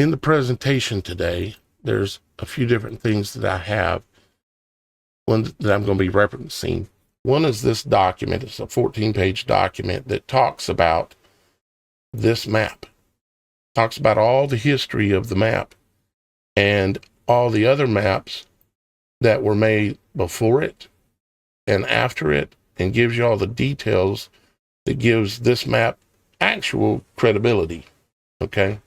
in the presentation today, there's a few different things that I have, one that I'm going to be referencing. One is this document. It's a 14-page document that talks about this map, talks about all the history of the map and all the other maps that were made before it and after it, and gives you all the details that gives this map actual credibility. Okay.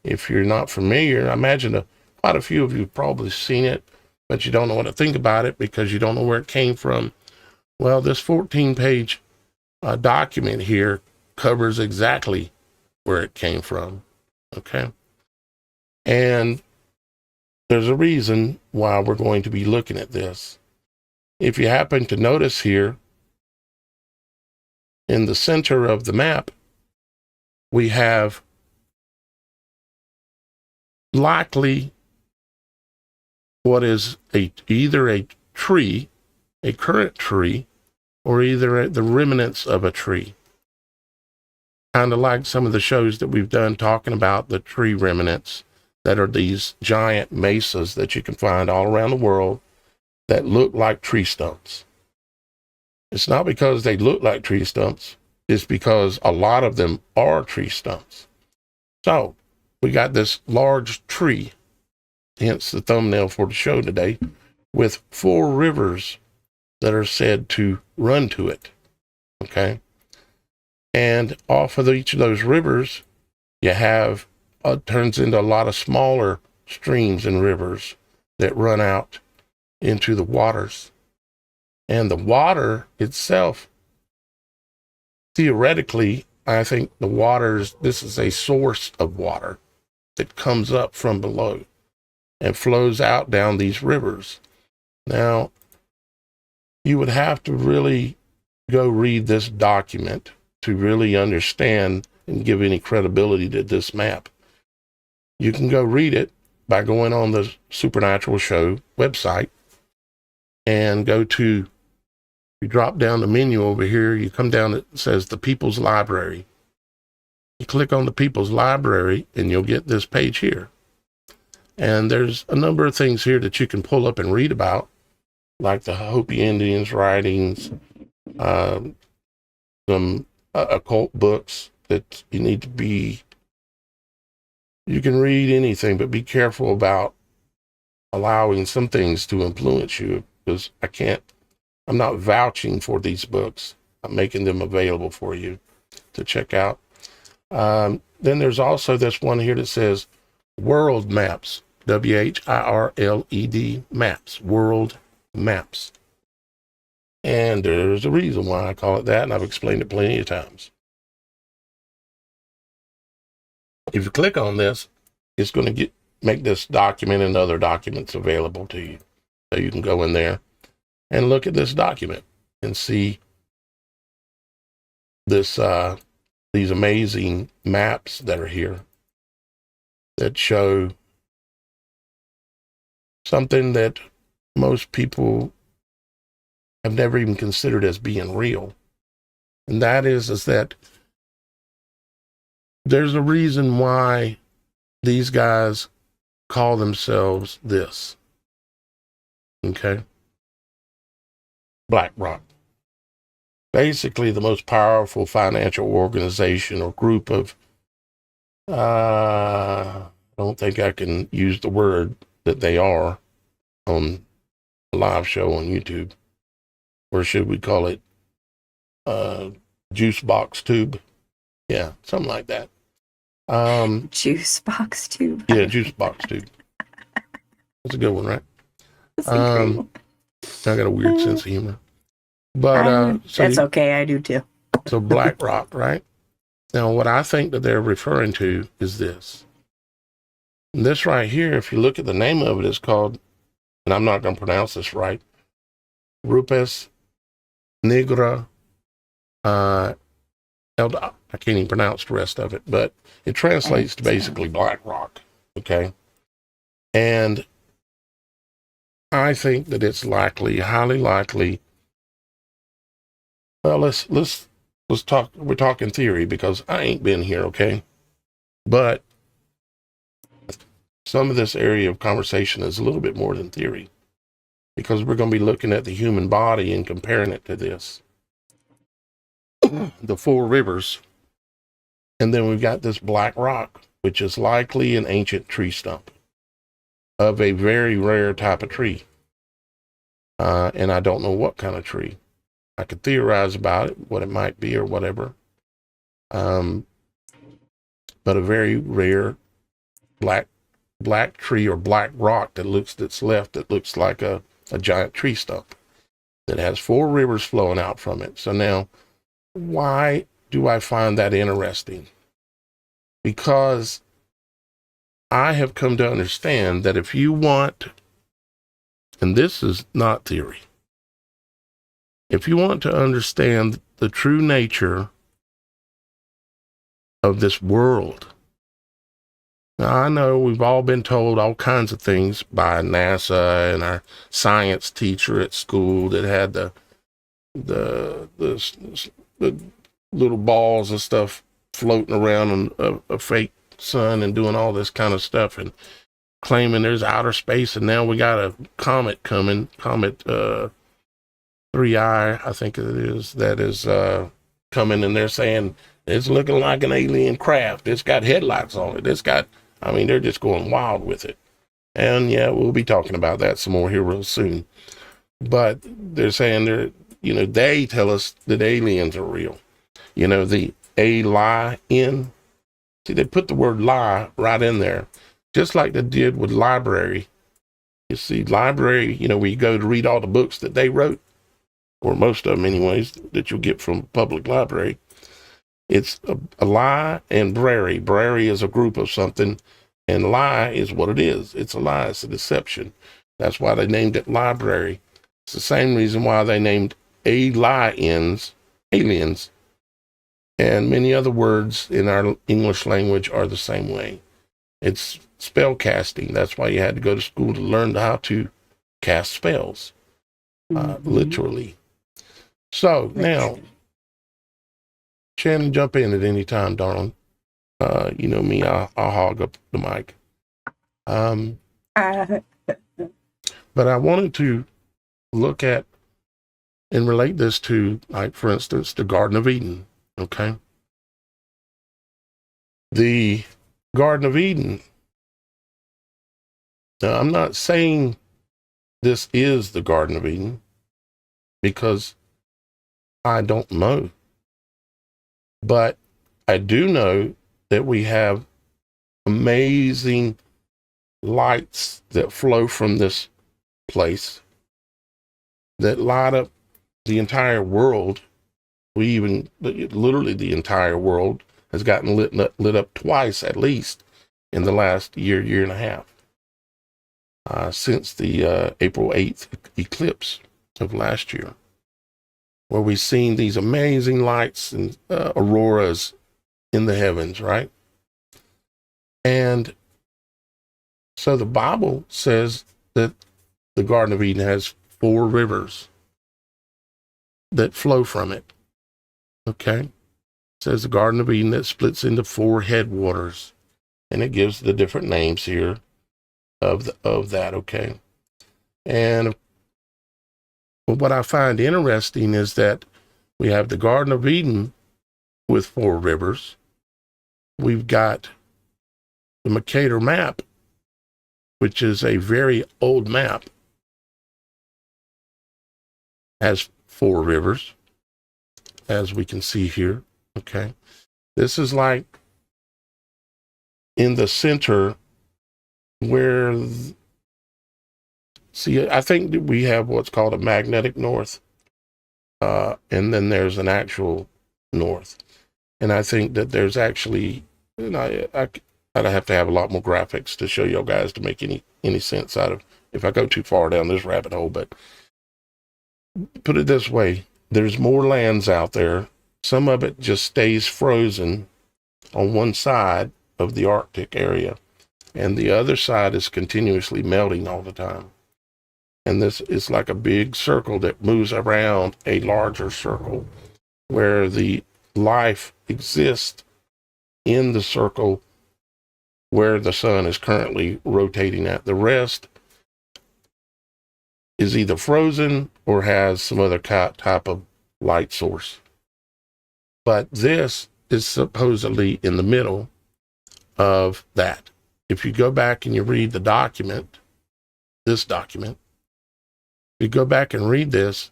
If you're not familiar, I imagine quite a few of you have probably seen it, but you don't know what to think about it because you don't know where it came from. Well, this 14-page document here covers exactly where it came from. Okay. And there's a reason why we're going to be looking at this. If you happen to notice here, in the center of the map, we have likely what is either a tree, a current tree, or either the remnants of a tree. Kind of like some of the shows that we've done talking about the tree remnants that are these giant mesas that you can find all around the world that look like tree stumps. It's not because they look like tree stumps, it's because a lot of them are tree stumps. So we got this large tree, hence the thumbnail for the show today, with 4 rivers that are said to run to it. Okay. And off of each of those rivers, you have, turns into a lot of smaller streams and rivers that run out into the waters. And the water itself, theoretically, I think the waters, this is a source of water that comes up from below and flows out down these rivers. Now, you would have to really go read this document to really understand and give any credibility to this map. You can go read it by going on the Supernatural Show website and go to, you drop down the menu over here, you come down, it says the People's Library. You click on the People's Library and you'll get this page here. And there's a number of things here that you can pull up and read about, like the Hopi Indians writings, some occult books that you need to be, you can read anything, but be careful about allowing some things to influence you, because I'm not vouching for these books. I'm making them available for you to check out. Then there's also this one here that says World Maps, WHIRLED Maps, World Maps. And there's a reason why I call it that, and I've explained it plenty of times. If you click on this, it's going to make this document and other documents available to you. So you can go in there and look at this document and see this these amazing maps that are here that show something that most people have never even considered as being real. And that is that there's a reason why these guys call themselves this. Okay? BlackRock. Basically the most powerful financial organization or group of, I don't think I can use the word that they are on a live show on YouTube. Or should we call it juice box tube? Yeah, something like that. Juice box tube. Yeah, juice box tube. That's a good one, right? I got a weird sense of humor. But so that's okay, I do too. So BlackRock, right? Now, what I think that they're referring to is this. And this right here, if you look at the name of it, it's called, and I'm not going to pronounce this right, Rupes Negra I can't even pronounce the rest of it, but it translates to basically BlackRock. Okay. And I think that it's likely, highly likely. Well, let's talk. We're talking theory because I ain't been here. Okay. But some of this area of conversation is a little bit more than theory, because we're going to be looking at the human body and comparing it to this. The four rivers. And then we've got this black rock, which is likely an ancient tree stump of a very rare type of tree. And I don't know what kind of tree. I could theorize about it, what it might be or whatever. But a very rare black tree or black rock that's looks like a giant tree stump that has four rivers flowing out from it. So now, why do I find that interesting? Because I have come to understand that if you want, and this is not theory, if you want to understand the true nature of this world. Now, I know we've all been told all kinds of things by NASA and our science teacher at school that had the little balls and stuff floating around on a fake sun and doing all this kind of stuff and claiming there's outer space. And now we got a comet coming, Comet 3I, I think it is, that is coming, and they're saying it's looking like an alien craft. It's got headlights on it. They're just going wild with it. And yeah, we'll be talking about that some more here real soon. But they're saying they tell us that aliens are real. The alien. See, they put the word lie right in there, just like they did with library. You see, library, where you go to read all the books that they wrote, or most of them anyways, that you'll get from public library. It's a lie and brary. Brary is a group of something, and lie is what it is. It's a lie. It's a deception. That's why they named it library. It's the same reason why they named aliens. And many other words in our English language are the same way. It's spell casting. That's why you had to go to school to learn how to cast spells, literally. So now, Shannon, jump in at any time, darling. You know me, I'll hog up the mic. But I wanted to look at and relate this to, like, for instance, the Garden of Eden. Okay. The Garden of Eden. Now, I'm not saying this is the Garden of Eden because I don't know. But I do know that we have amazing lights that flow from this place that light up the entire world. Literally the entire world has gotten lit up twice at least in the last year and a half, since the April 8th eclipse of last year, where we've seen these amazing lights and auroras in the heavens, right? And so the Bible says that the Garden of Eden has 4 rivers that flow from it. Okay? It says the Garden of Eden that splits into 4 headwaters, and it gives the different names here of that, okay? And what I find interesting is that we have the Garden of Eden with 4 rivers. We've got the Mercator map, which is a very old map, has 4 rivers, as we can see here. Okay. This is like in the center where, I think that we have what's called a magnetic north, and then there's an actual north. And I think that there's actually, I'd have to have a lot more graphics to show y'all guys to make any sense out of, if I go too far down this rabbit hole. But put it this way, there's more lands out there. Some of it just stays frozen on one side of the Arctic area, and the other side is continuously melting all the time. And this is like a big circle that moves around a larger circle where the life exists in the circle where the sun is currently rotating at. The rest is either frozen or has some other type of light source. But this is supposedly in the middle of that. If you go back and you read the document, this document, you go back and read this,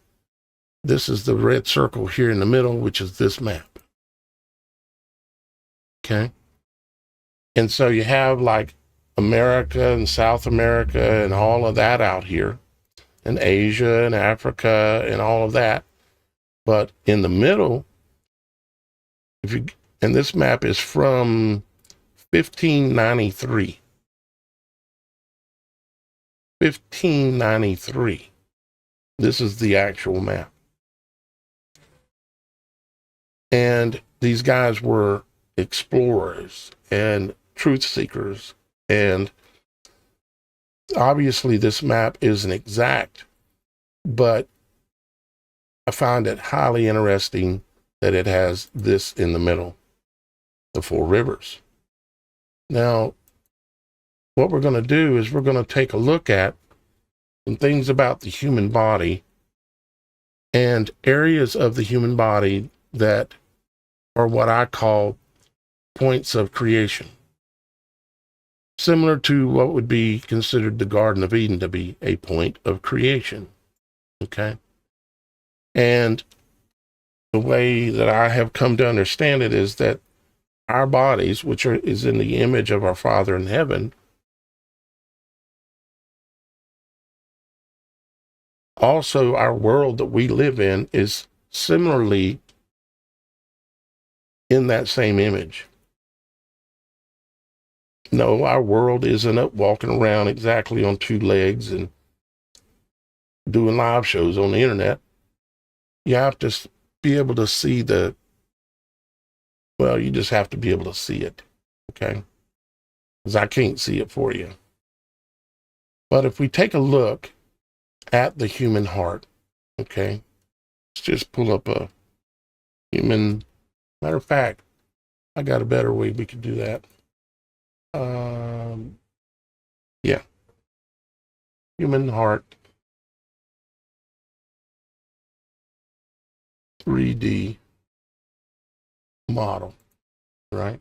this is the red circle here in the middle, which is this map. Okay? And so you have like America and South America and all of that out here, and Asia and Africa and all of that. But in the middle, and this map is from 1593. 1593. This is the actual map. And these guys were explorers and truth seekers. And obviously this map isn't exact, but I find it highly interesting that it has this in the middle, the four rivers. Now, what we're going to do is we're going to take a look at some things about the human body and areas of the human body that are what I call points of creation. Similar to what would be considered the Garden of Eden to be a point of creation. Okay? And the way that I have come to understand it is that our bodies, is in the image of our Father in heaven, also our world that we live in is similarly in that same image. No, our world isn't up walking around exactly on two legs and doing live shows on the internet. You have to be able to see you just have to be able to see it, okay? Because I can't see it for you. But if we take a look at the human heart, okay? Let's just pull up a human, matter of fact, I got a better way we could do that. Yeah. Human heart 3D model, right?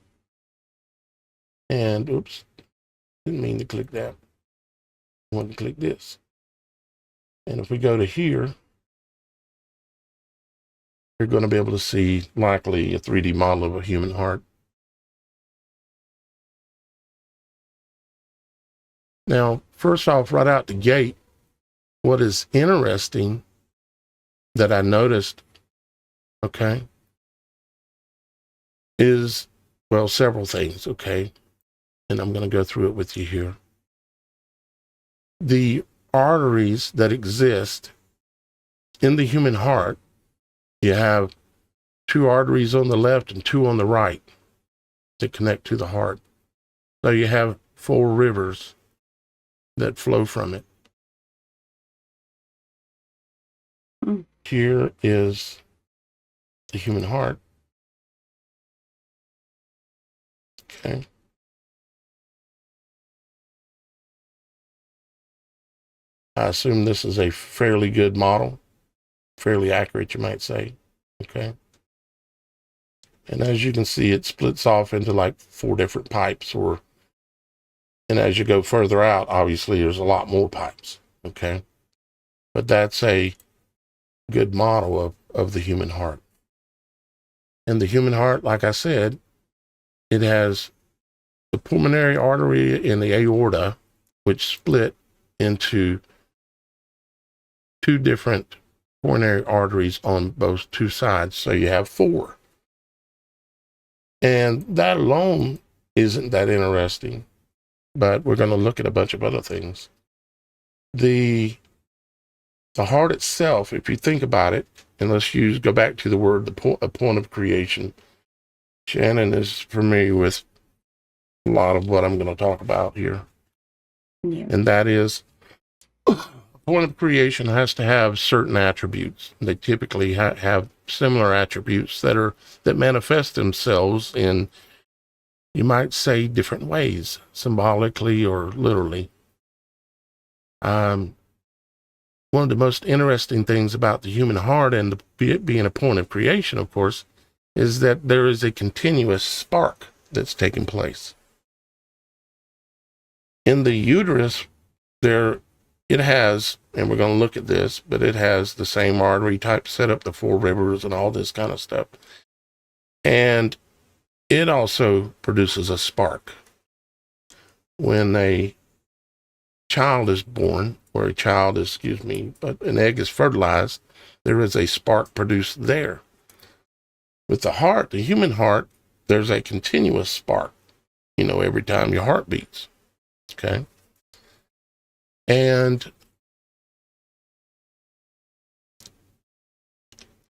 And oops, didn't mean to click that. I want to click this. And if we go to here, you're going to be able to see likely a 3D model of a human heart. Now, first off, right out the gate, what is interesting that I noticed, okay, is, well, several things, okay? And I'm going to go through it with you here. The arteries that exist in the human heart, you have 2 arteries on the left and 2 on the right that connect to the heart. So you have 4 rivers that flow from it. Here is the human heart. Okay. I assume this is a fairly good model, fairly accurate, you might say. Okay. And as you can see, it splits off into like 4 different pipes, and as you go further out, obviously there's a lot more pipes. Okay. But that's a good model of the human heart. And the human heart, like I said, it has the pulmonary artery and the aorta, which split into 2 different coronary arteries on both 2 sides. So you have 4. And that alone isn't that interesting, but we're going to look at a bunch of other things. The heart itself, if you think about it, and let's go back to the word, a point of creation. Shannon is familiar with a lot of what I'm going to talk about here. Yeah. And that is, a point of creation has to have certain attributes. They typically have similar attributes that manifest themselves in you might say different ways, symbolically or literally. One of the most interesting things about the human heart and it being a point of creation, of course, is that there is a continuous spark that's taking place. In the uterus, it has, and we're going to look at this, but it has the same artery type setup, the 4 rivers and all this kind of stuff. And it also produces a spark. When a child is born, or but an egg is fertilized, there is a spark produced there. With the heart, the human heart, there's a continuous spark, every time your heart beats. Okay? And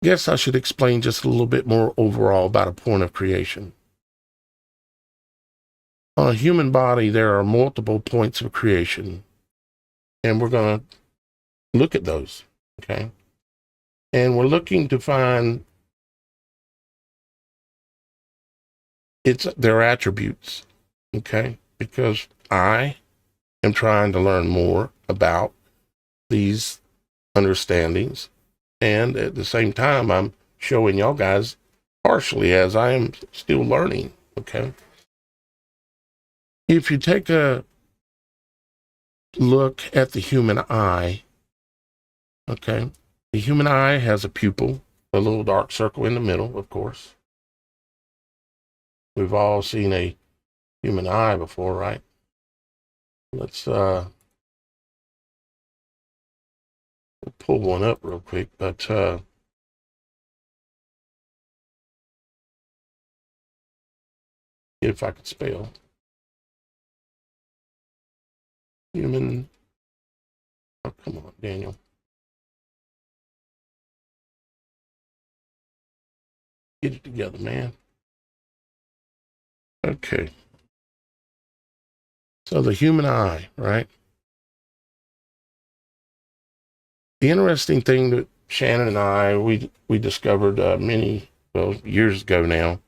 I guess I should explain just a little bit more overall about a point of creation. On a human body, there are multiple points of creation, and we're going to look at those, okay? And we're looking to find their attributes, okay? Because I am trying to learn more about these understandings, and at the same time, I'm showing y'all guys partially as I am still learning, okay? If you take a look at the human eye, okay, the human eye has a pupil, a little dark circle in the middle, of course. We've all seen a human eye before, right? Let's pull one up real quick, but see if I can spell human. Oh, come on, Daniel. Get it together, man. Okay. So the human eye, right? The interesting thing that Shannon and I, we discovered years ago now,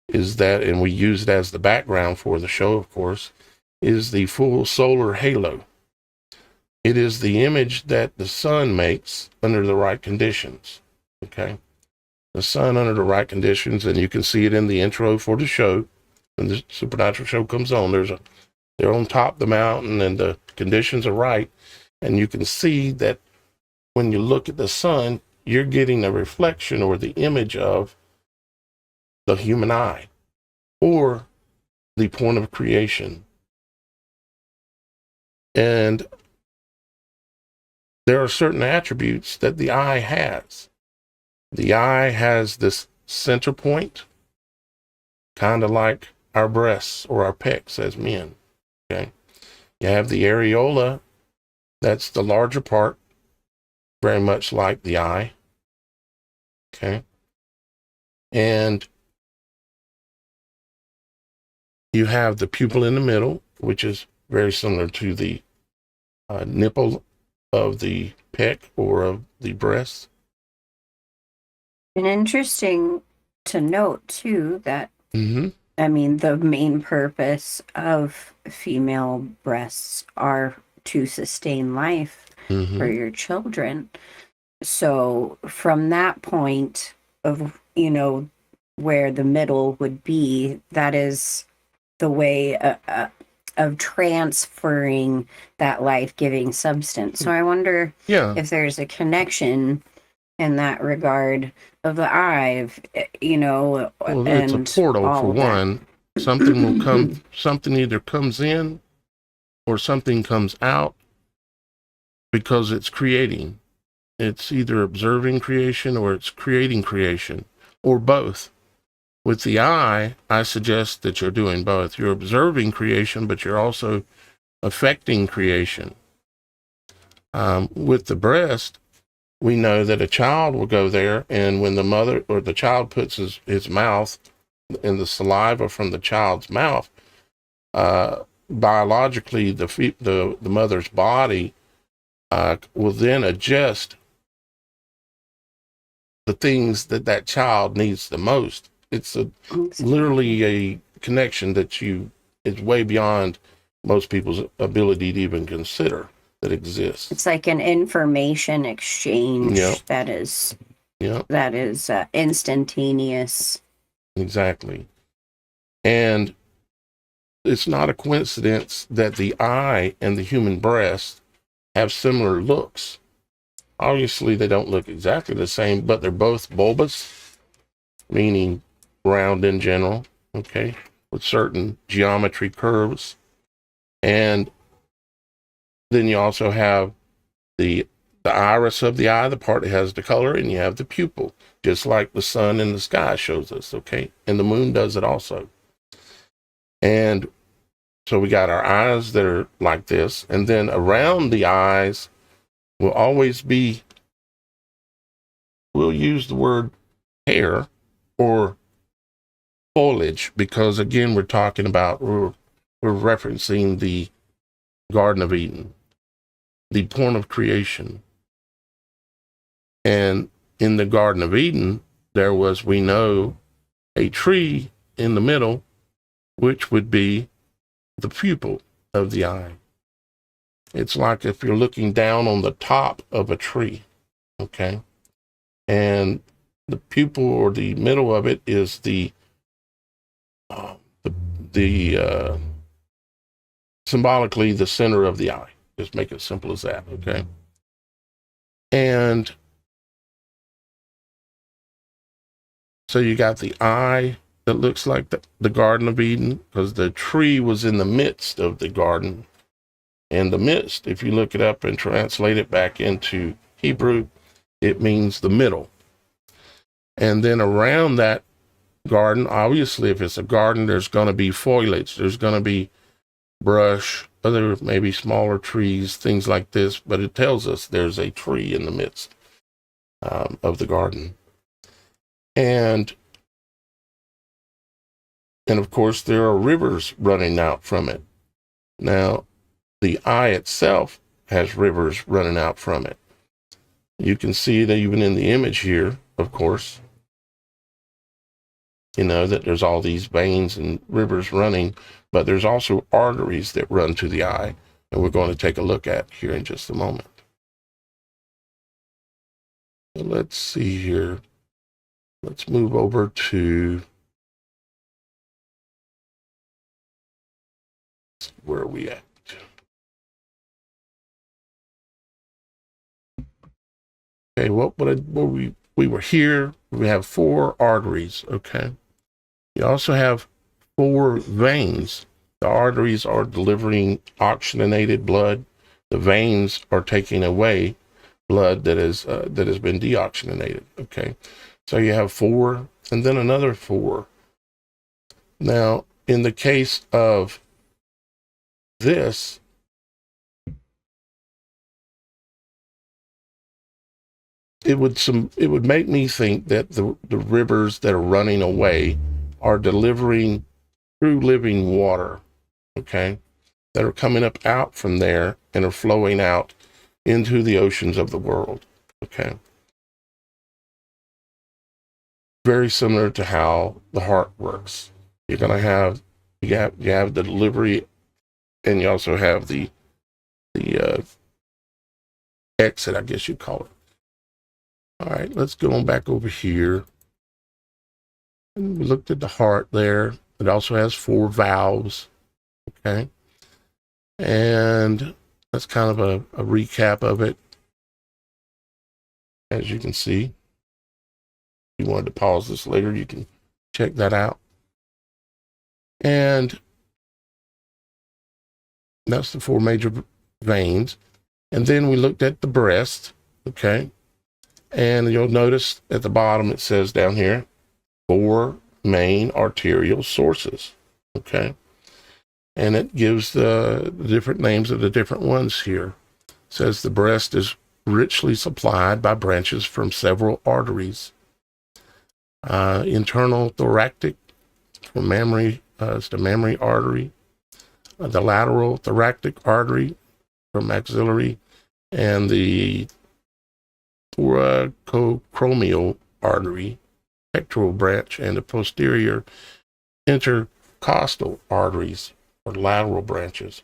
is that, and we use it as the background for the show, of course, is the full solar halo. It is the image that the sun makes under the right conditions, okay? The sun under the right conditions, and you can see it in the intro for the show. When the Supernatural Show comes on, they're on top of the mountain and the conditions are right, and you can see that when you look at the sun, you're getting a reflection or the image of the human eye or the point of creation. And there are certain attributes that the eye has. The eye has this center point, kind of like our breasts or our pecs as men, okay? You have the areola, that's the larger part, very much like the eye, okay? And you have the pupil in the middle, which is very similar to the nipple of the pec or of the breast. And interesting to note, too, that, I mean, the main purpose of female breasts are to sustain life for your children. So from that point of, where the middle would be, that is the way of transferring that life-giving substance. So I wonder if there's a connection in that regard of the eye, Well, it's a portal for one. Something will come, something either comes in or something comes out because it's creating. It's either observing creation or it's creating creation, or both. With the eye, I suggest that you're doing both. You're observing creation, but you're also affecting creation. With the breast, we know that a child will go there, and when the mother or the child puts his mouth in the saliva from the child's mouth, biologically, the mother's body will then adjust the things that child needs the most. It's literally a connection that is way beyond most people's ability to even consider that exists. It's like an information exchange that is instantaneous. Exactly. And it's not a coincidence that the eye and the human breast have similar looks. Obviously, they don't look exactly the same, but they're both bulbous, meaning round in general, okay, with certain geometry curves. And then you also have the iris of the eye, the part that has the color, and you have the pupil, just like the sun in the sky shows us, okay? And the moon does it also. And so we got our eyes that are like this, and then around the eyes will always be, we'll use the word hair or foliage, because again, we're talking about, we're referencing the Garden of Eden, the point of creation. And in the Garden of Eden, there was, we know, a tree in the middle, which would be the pupil of the eye. It's like if you're looking down on the top of a tree, okay? And the pupil, or the middle of it, is the symbolically the center of the eye. Just make it simple as that, okay? And so you got the eye that looks like the Garden of Eden, because the tree was in the midst of the garden. And the midst, if you look it up and translate it back into Hebrew, it means the middle. And then around that garden, obviously, if it's a garden, there's going to be foliage, there's going to be brush, other maybe smaller trees, things like this, but it tells us there's a tree in the midst of the garden. And of course, there are rivers running out from it. Now, the eye itself has rivers running out from it. You can see that even in the image here, of course, that there's all these veins and rivers running, but there's also arteries that run to the eye, and we're going to take a look at here in just a moment. So let's see here. Let's move over to, where are we at? Okay, we were here. We have 4 arteries, okay? You also have 4 veins. The arteries are delivering oxygenated blood. The veins are taking away blood that has been deoxygenated, okay? So you have 4, and then another 4. Now, in the case of this, it would make me think that the rivers that are running away are delivering true living water, okay, that are coming up out from there and are flowing out into the oceans of the world, okay? Very similar to how the heart works. You're going to have, you have the delivery, and you also have the exit, I guess you'd call it. All right, let's go on back over here. And we looked at the heart there. It also has 4 valves, okay? And that's kind of a recap of it. As you can see, if you wanted to pause this later, you can check that out. And that's the 4 major veins. And then we looked at the breast, okay? And you'll notice at the bottom, it says down here, 4 main arterial sources, okay? And it gives the different names of the different ones here. It says the breast is richly supplied by branches from several arteries. Internal thoracic, from mammary, is the mammary artery. The lateral thoracic artery from maxillary, and the thoracochromial artery, pectoral branch, and the posterior intercostal costal arteries or lateral branches.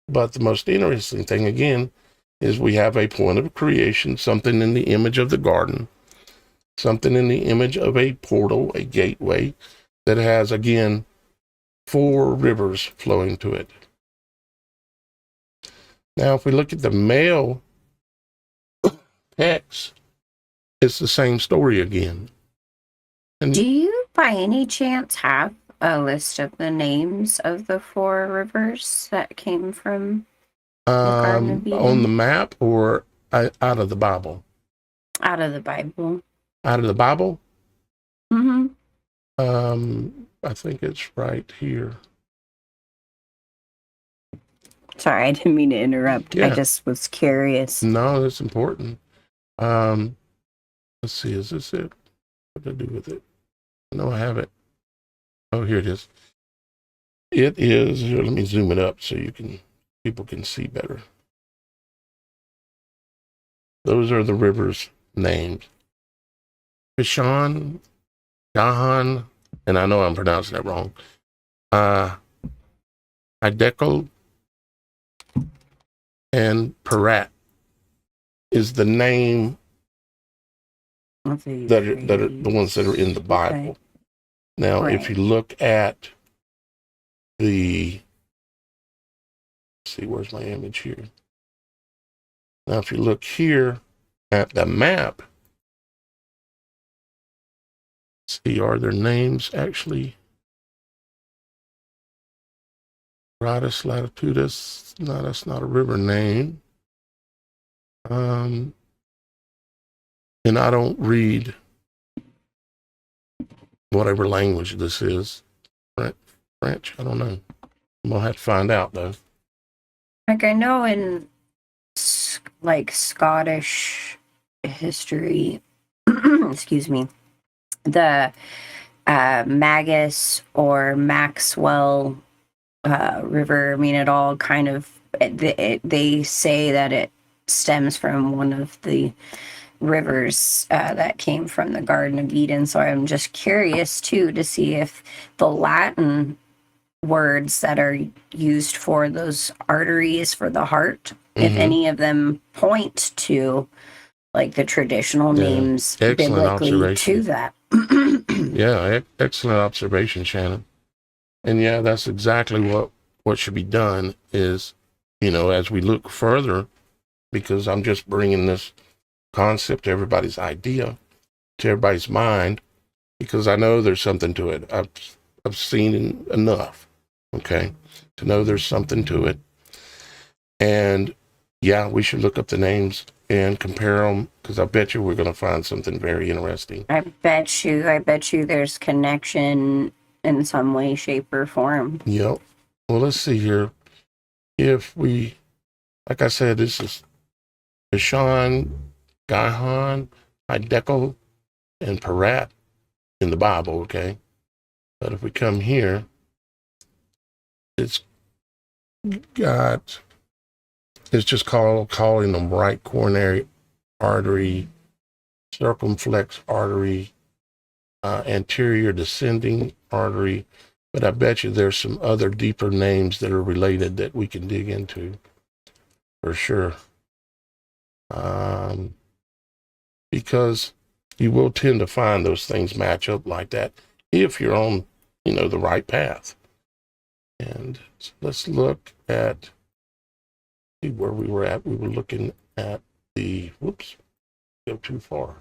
But the most interesting thing, again, is we have a point of creation, something in the image of the garden, something in the image of a portal, a gateway, that has, again, 4 rivers flowing to it. Now, if we look at the male Pics, it's the same story again. And do you, by any chance, have a list of the names of the 4 rivers that came from the Garden of Eden? on the map or out of the Bible? Out of the Bible. Out of the Bible? Mm-hmm. I think it's right here. Sorry, I didn't mean to interrupt. Yeah. I just was curious. No, that's important. Let's see, is this it? What to do with it? No, I have it. Oh, here it is. It is, here, let me zoom it up so people can see better. Those are the rivers named. Pishon, Gahan, and I know I'm pronouncing that wrong. Hiddekel and Parat is the name that are the ones that are in the Bible. Okay. Now, if you look at let's see, where's my image here? Now, if you look here at the map, see, are their names actually? Gradus Latitudus, no, that's not a river name. And I don't read whatever language this is. French, I don't know. I'm gonna have to find out though. Like, I know in like Scottish history, excuse me, the Magus or Maxwell River, I mean, it all kind of, they say that it stems from one of the rivers that came from the Garden of Eden. So I'm just curious too to see if the Latin words that are used for those arteries for the heart, if any of them point to like the traditional names biblically to that. Yeah, excellent observation, Shannon. And yeah, that's exactly what should be done is, as we look further, because I'm just bringing this concept to everybody's idea, to everybody's mind, because I know there's something to it. I've seen enough, okay, to know there's something to it. And yeah, we should look up the names and compare them, because I bet you we're going to find something very interesting. I bet you there's connection in some way, shape, or form. Yep. Well, let's see here. If we, like I said, this is Pishon, Gahan, Hiddekel, and Parat in the Bible, okay? But if we come here, it's just calling them right coronary artery, circumflex artery, anterior descending artery. But I bet you there's some other deeper names that are related that we can dig into for sure. Because you will tend to find those things match up like that if you're on, the right path. And let's look at, see where we were at. We were looking at go too far.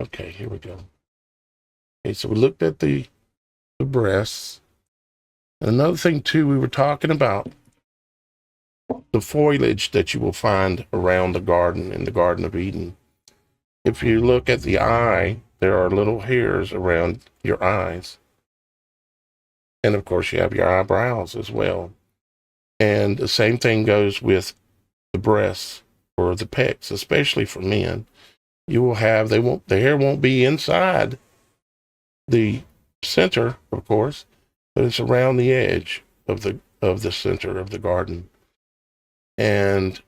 Okay, here we go. Okay, so we looked at the breasts. And another thing too, we were talking about the foliage that you will find around the garden, in the Garden of Eden. If you look at the eye, there are little hairs around your eyes. And of course, you have your eyebrows as well. And the same thing goes with the breasts or the pecs, especially for men. You will have, the hair won't be inside the center, of course, but it's around the edge of the center of the garden. And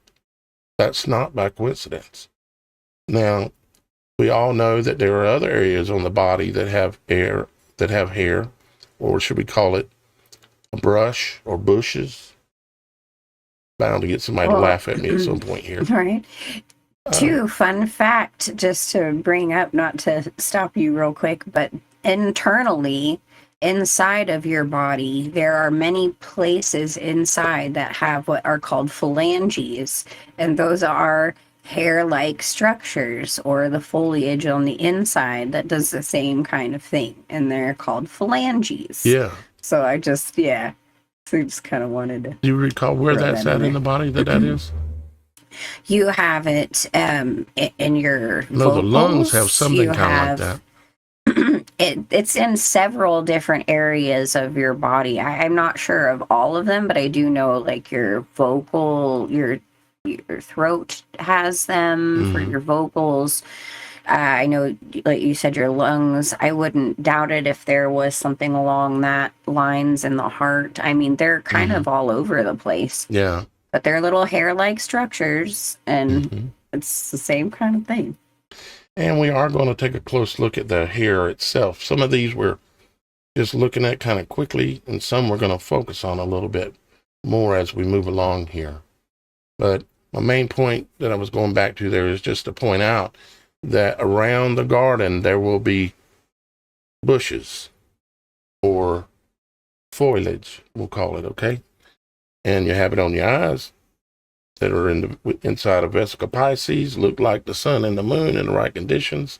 that's not by coincidence. Now, We all know that there are other areas on the body that have hair, or should we call it a brush or bushes? Bound to get somebody to laugh at me at some point here. Right. Fun fact, just to bring up, not to stop you real quick, but internally, inside of your body, there are many places inside that have what are called phalanges, and those are hair-like structures or the foliage on the inside that does the same kind of thing, and they're called phalanges. Yeah. So I just kind of wanted to. Do you recall where that's at in the body that is? You have it in your No, vocals. the lungs have something kind of like that. It's in several different areas of your body. I'm not sure of all of them, but I do know like your vocal, your throat has them for your vocals. I know, like you said, your lungs. I wouldn't doubt it if there was something along that lines in the heart. I mean, they're kind of all over the place. Yeah. But they're little hair-like structures, and it's the same kind of thing. And we are going to take a close look at the hair itself. Some of these we're just looking at kind of quickly, and some we're going to focus on a little bit more as we move along here. But my main point that I was going back to there is just to point out that around the garden there will be bushes or foliage, we'll call it, okay? And you have it on your eyes that are inside of Vesica Pisces, look like the sun and the moon in the right conditions.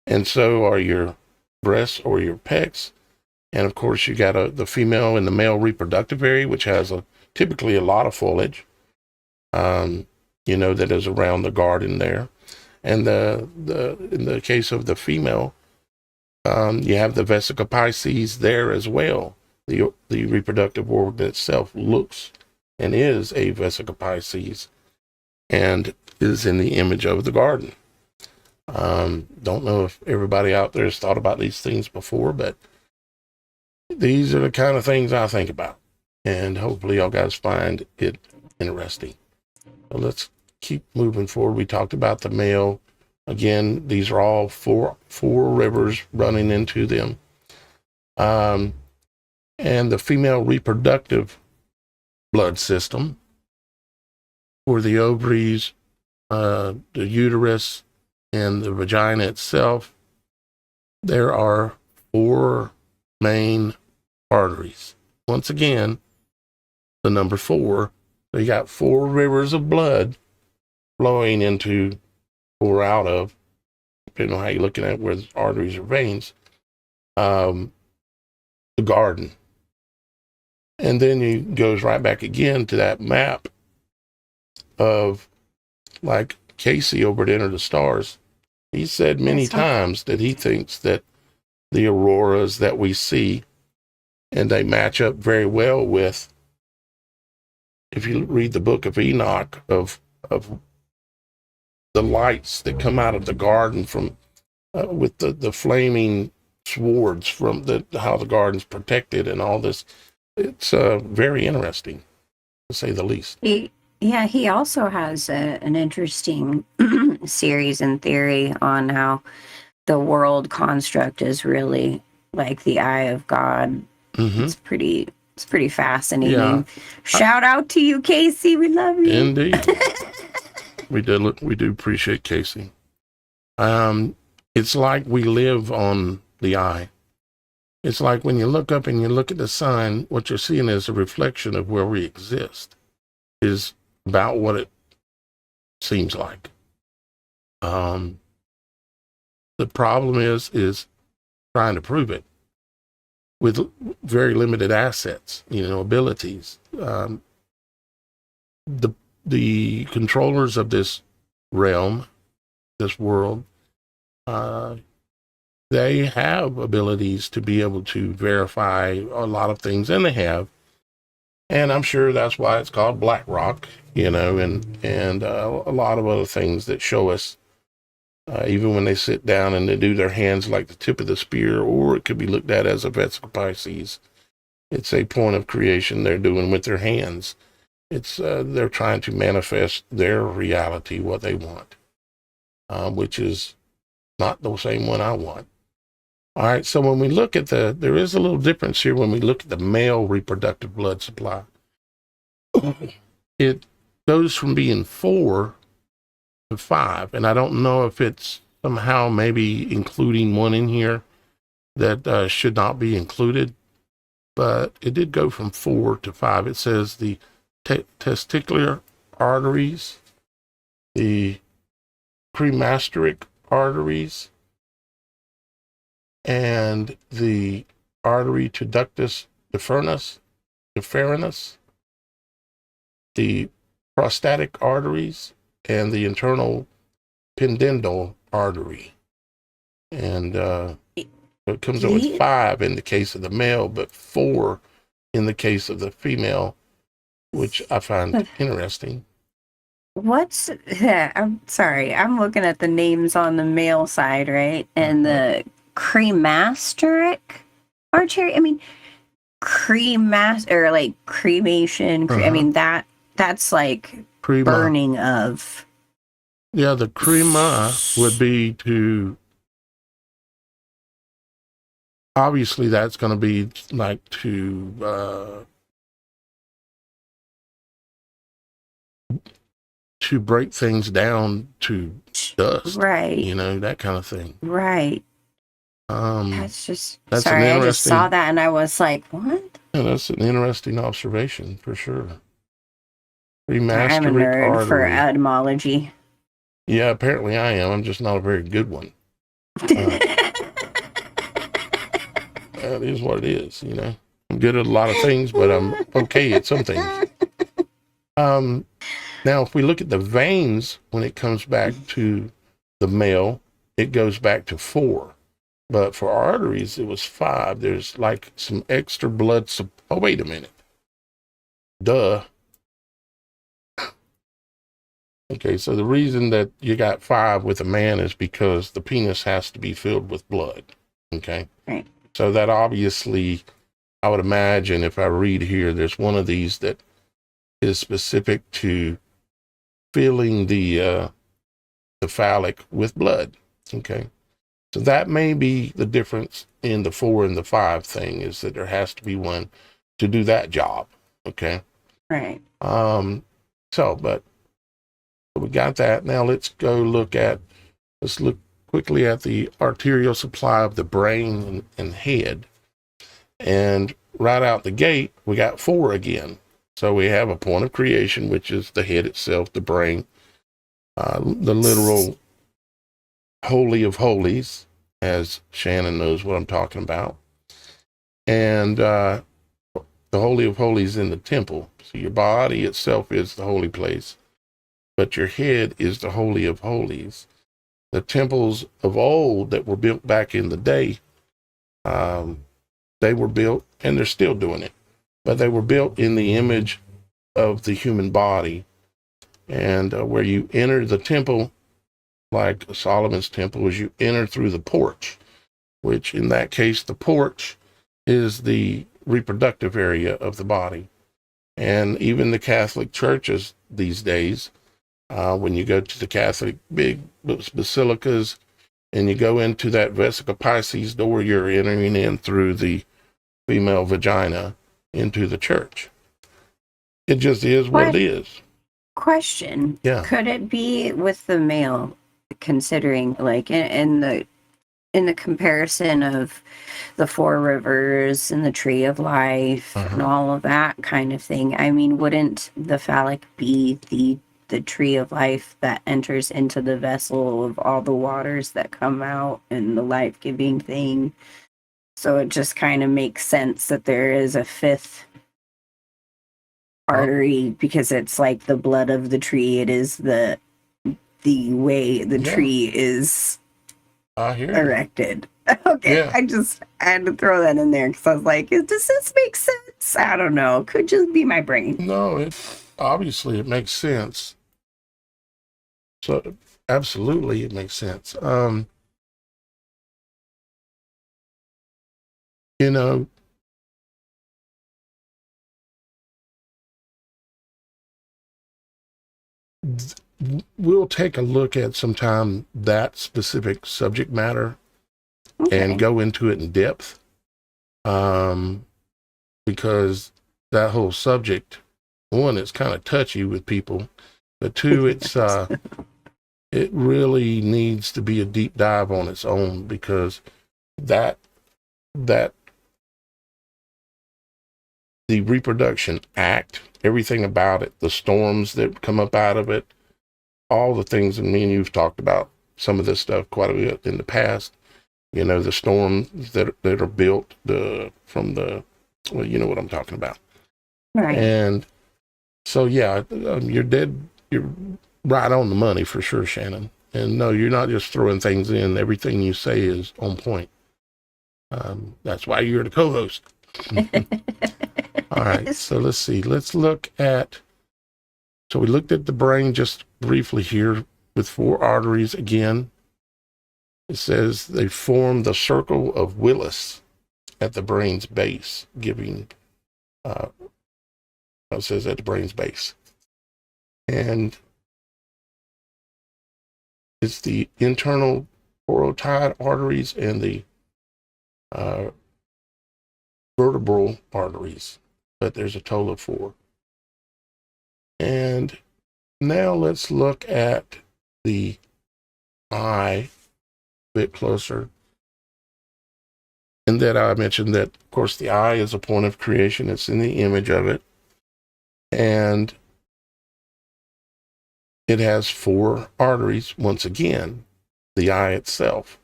And so are your breasts or your pecs. And of course, you got the female and the male reproductive area, which has typically a lot of foliage, that is around the garden there. And in the case of the female, you have the Vesica Pisces there as well. The reproductive organ itself looks and is a Vesica Pisces and is in the image of the garden. Don't know if everybody out there has thought about these things before, but these are the kind of things I think about. And hopefully y'all guys find it interesting. So let's keep moving forward. We talked about the male. Again, these are all four rivers running into them. And the female reproductive blood system for the ovaries, the uterus, and the vagina itself, there are 4 main arteries. Once again, the number 4, so you got 4 rivers of blood flowing into or out of, depending on how you're looking at where the arteries or veins, the garden. And then he goes right back again to that map of, like Casey over at Enter the Stars. He said many times that he thinks that the auroras that we see, and they match up very well with, if you read the book of Enoch, of the lights that come out of the garden from with the flaming swords from how the garden's protected and all this. It's very interesting, to say the least. He also has an interesting series and theory on how the world construct is really like the eye of God. It's pretty fascinating. Yeah. Shout out to you, Casey. We love you. Indeed. We do appreciate Casey. It's like we live on the eye. It's like when you look up and you look at the sun, what you're seeing is a reflection of where we exist, is about what it seems like. The problem is trying to prove it with very limited assets, abilities. The controllers of this realm, this world, they have abilities to be able to verify a lot of things, and they have. And I'm sure that's why it's called Black Rock, and a lot of other things that show us, even when they sit down and they do their hands like the tip of the spear, or it could be looked at as a Vesica Pisces. It's a point of creation they're doing with their hands. It's they're trying to manifest their reality, what they want, which is not the same one I want. All right, so when we look at there is a little difference here when we look at the male reproductive blood supply. It goes from being 4 to 5, and I don't know if it's somehow maybe including one in here that should not be included, but it did go from 4 to 5. It says the testicular arteries, the cremasteric arteries, and the artery to ductus deferens, the prostatic arteries, and the internal pudendal artery. And it comes up with 5 in the case of the male, but 4 in the case of the female, which I find interesting. I'm sorry, I'm looking at the names on the male side, right? And the cremasteric artery, I mean, or like cremation, I mean, that's like Crema. burning of. Yeah, the crema would be obviously that's going to be like to break things down to dust, right? You know, that kind of thing, right? That's sorry, I just saw that and I was like, what? Yeah, that's an interesting observation for sure. I'm a nerd for etymology. Yeah, apparently I am. I'm just not a very good one. That is what it is, you know. I'm good at a lot of things, but I'm okay at some things. Now, if we look at the veins, when it comes back to the male, it goes back to 4. But for arteries, it was 5. There's like some extra blood. Oh, wait a minute. Duh. Okay, so the reason that you got 5 with a man is because the penis has to be filled with blood. Okay. Right. So that obviously, I would imagine if I read here, there's one of these that is specific to filling the phallic with blood. Okay. So that may be the difference in the 4 and the 5 thing, is that there has to be one to do that job. Okay. Right. But we got that. Now let's look quickly at the arterial supply of the brain and head. And right out the gate, we got 4 again. So we have a point of creation, which is the head itself, the brain, the literal holy of holies, as Shannon knows what I'm talking about. And the holy of holies in the temple. So your body itself is the holy place, but your head is the holy of holies. The temples of old that were built back in the day, they were built, and they're still doing it, but they were built in the image of the human body. And where you enter the temple, like Solomon's temple, is you enter through the porch, which in that case, the porch is the reproductive area of the body. And even the Catholic churches these days, when you go to the Catholic big basilicas and you go into that Vesica Pisces door, you're entering in through the female vagina into the church. It just is what it is. Question. Yeah. Could it be with the male, considering like in the comparison of the 4 rivers and the tree of life and all of that kind of thing? I mean, wouldn't the phallic be the tree of life that enters into the vessel of all the waters that come out and the life-giving thing? So it just kind of makes sense that there is a 5th artery, because it's like the blood of the tree. It is the way the tree is erected. Okay, yeah. I had to throw that in there because I was like, does this make sense? I don't know. Could just be my brain. No, it makes sense. So absolutely, it makes sense. You know, we'll take a look at sometime that specific subject matter and go into it in depth. Because that whole subject, one, it's kind of touchy with people, but two, it's it really needs to be a deep dive on its own, because that the reproduction act, everything about it, the storms that come up out of it, all the things, and me and you've talked about some of this stuff quite a bit in the past. You know, the storms that are built from the, well, you know what I'm talking about. Right. And so, yeah, you're right on the money for sure, Shannon. And no, you're not just throwing things in. Everything you say is on point. That's why you're the co-host. All right, so let's see. Let's look at, so we looked at the brain just briefly here with 4 arteries again. It says they form the circle of Willis at the brain's base, giving, it says at the brain's base. And it's the internal parotid arteries and the vertebral arteries, but there's a total of 4. And now let's look at the eye a bit closer. And that I mentioned that, of course, the eye is a point of creation. It's in the image of it. And it has 4 arteries. Once again, the eye itself.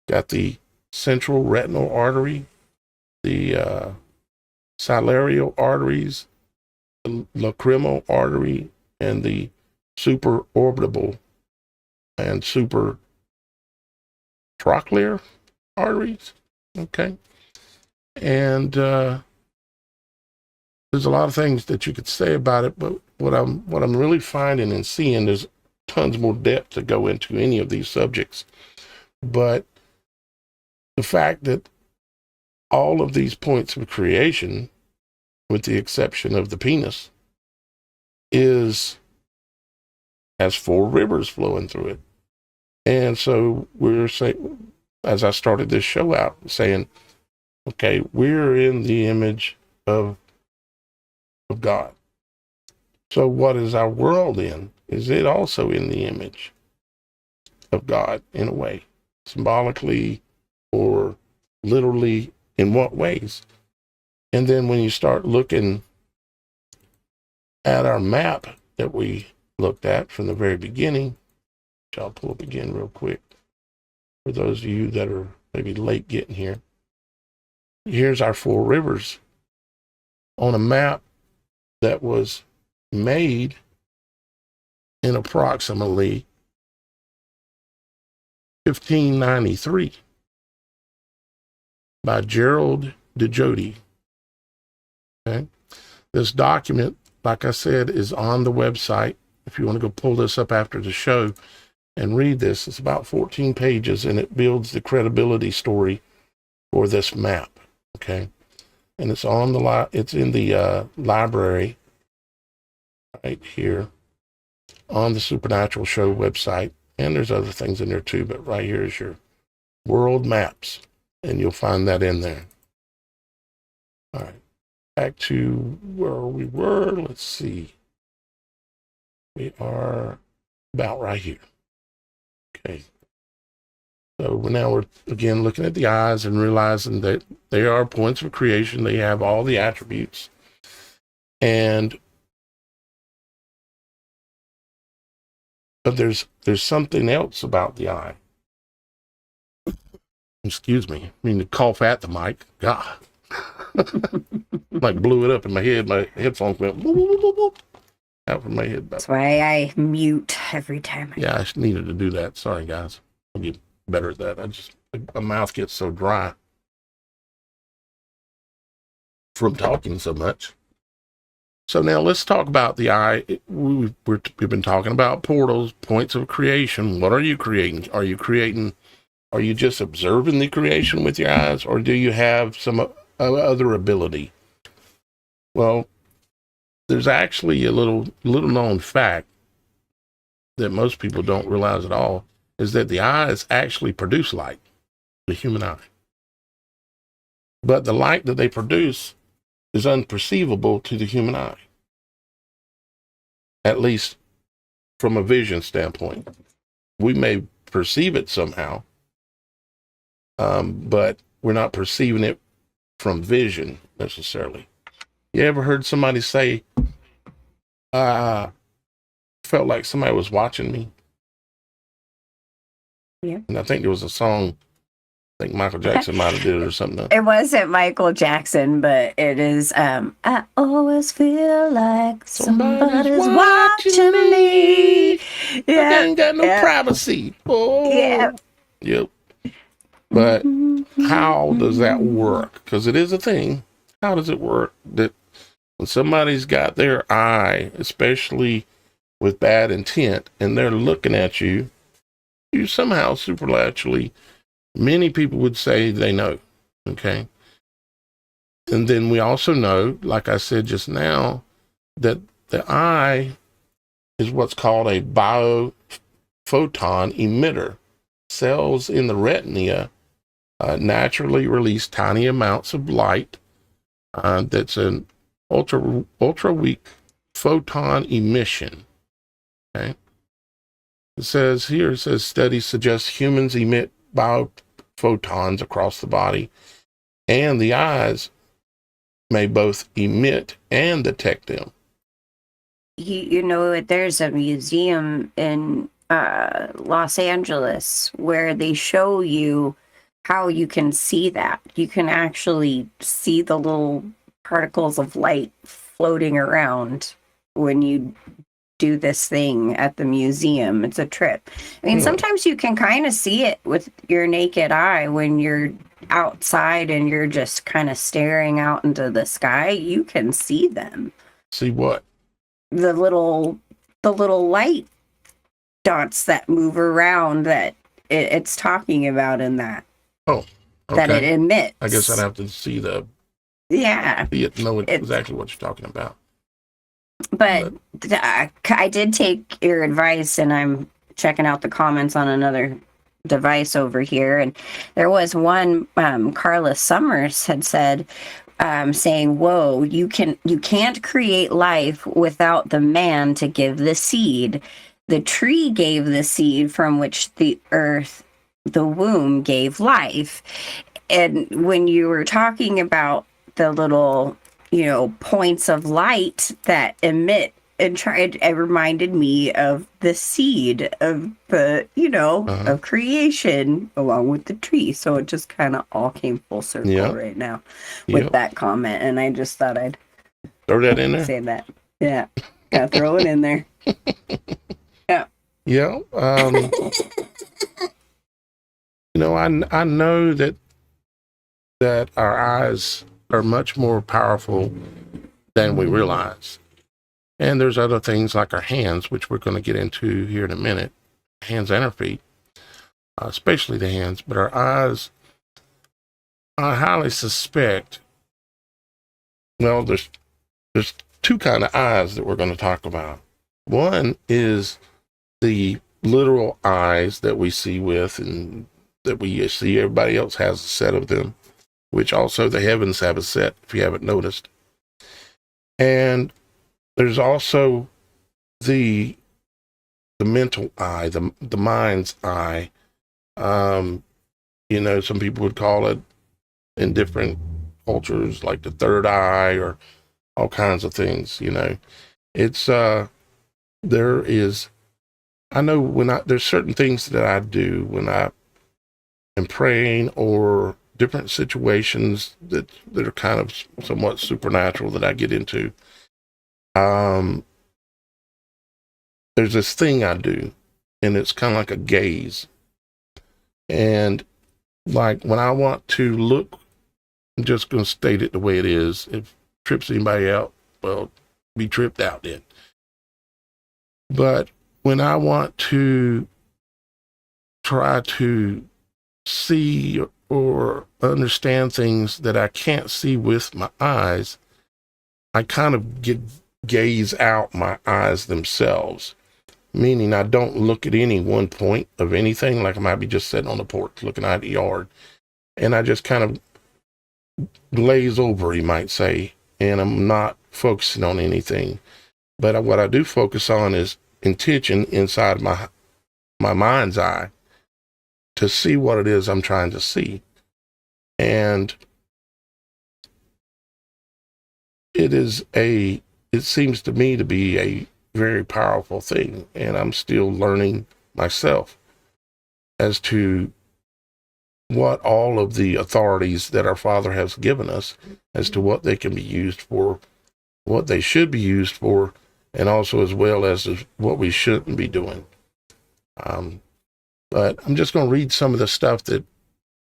Got the central retinal artery, the ciliary arteries, the lacrimal artery, and the supraorbital and supratrochlear arteries. Okay. And there's a lot of things that you could say about it, but what I'm really finding and seeing, there's tons more depth to go into any of these subjects. But the fact that all of these points of creation, with the exception of the penis, has 4 rivers flowing through it. And so we're saying, as I started this show out, saying, okay, we're in the image of God. So what is our world in? Is it also in the image of God in a way, symbolically or literally? In what ways? And then when you start looking at our map that we looked at from the very beginning, which I'll pull up again real quick for those of you that are maybe late getting here. Here's our 4 rivers on a map that was made in approximately 1593 by Gerald de Jody. Okay. This document, like I said, is on the website. If you want to go pull this up after the show and read this, it's about 14 pages, and it builds the credibility story for this map. Okay. And it's on it's in the library right here on the Supernatural Show website. And there's other things in there too, but right here is your world maps, and you'll find that in there. All right. Back to where we were. Let's see. We are about right here. Okay. So now we're again looking at the eyes and realizing that they are points of creation. They have all the attributes. But there's something else about the eye. Excuse me. I mean to cough at the mic. God. Like blew it up in my head. My headphones went boop, boop, boop, boop, out from my head. That's why I mute every time. Yeah, I needed to do that. Sorry, guys. I'll get better at that. My mouth gets so dry from talking so much. So now let's talk about the eye. We've been talking about portals, points of creation. What are you creating? Are you just observing the creation with your eyes, or do you have some other ability? Well, there's actually a little known fact that most people don't realize at all is that the eyes actually produce light, the human eye. But the light that they produce is unperceivable to the human eye, at least from a vision standpoint. We may perceive it somehow, but we're not perceiving it from vision necessarily. You ever heard somebody say, felt like somebody was watching me? Yeah. And I think there was a song, I think Michael Jackson might have did it or something. It wasn't Michael Jackson, but it is, I always feel like somebody's watching me. Yeah. I ain't got no privacy. Oh. Yeah. Yep. But how does that work? Because it is a thing. How does it work that when somebody's got their eye, especially with bad intent, and they're looking at you, you somehow supernaturally, many people would say they know, okay? And then we also know, like I said just now, that the eye is what's called a biophoton emitter. Cells in the retina naturally release tiny amounts of light that's an ultra weak photon emission. Okay. It says studies suggest humans emit biophotons across the body, and the eyes may both emit and detect them. You know, there's a museum in Los Angeles where they show you how you can see that. You can actually see the little particles of light floating around when you do this thing at the museum. It's a trip. I mean, sometimes you can kind of see it with your naked eye when you're outside and you're just kind of staring out into the sky. You can see them. See what? The little light dots that move around that it's talking about in that. Oh, okay. That it emits. I guess I'd have to see the. Yeah. See it, know exactly what you're talking about. But I did take your advice, and I'm checking out the comments on another device over here. And there was one, Carla Summers had said, saying, "Whoa, you can't create life without the man to give the seed. The tree gave the seed from which the earth, the womb, gave life." And when you were talking about the little, points of light that emit and it reminded me of the seed of the, of creation along with the tree. So it just kind of all came full circle right now with that comment. And I just thought I'd throw that in there. Say that. Yeah. Gotta throw it in there. Yeah. Yeah. I know that our eyes are much more powerful than we realize. And there's other things like our hands, which we're going to get into here in a minute, hands and our feet, especially the hands. But our eyes, I highly suspect, well, there's two kind of eyes that we're going to talk about. One is the literal eyes that we see with and that we see everybody else has a set of them, which also the heavens have a set, if you haven't noticed. And there's also the mental eye, the mind's eye. Some people would call it in different cultures like the third eye or all kinds of things. It's I know there's certain things that I do when I am praying or different situations that are kind of somewhat supernatural that I get into. There's this thing I do, and it's kind of like a gaze. And like when I want to look, I'm just going to state it the way it is. If it trips anybody out, well, be tripped out then. But when I want to try to see or understand things that I can't see with my eyes, I kind of gaze out my eyes themselves. meaning I don't look at any one point of anything. Like I might be just sitting on the porch looking out the yard, and I just kind of glaze over, you might say, and I'm not focusing on anything. But what I do focus on is intention inside my mind's eye to see what it is I'm trying to see. And it seems to me to be a very powerful thing, and I'm still learning myself as to what all of the authorities that our Father has given us, as to what they can be used for, what they should be used for, and also as well as what we shouldn't be doing. But I'm just going to read some of the stuff that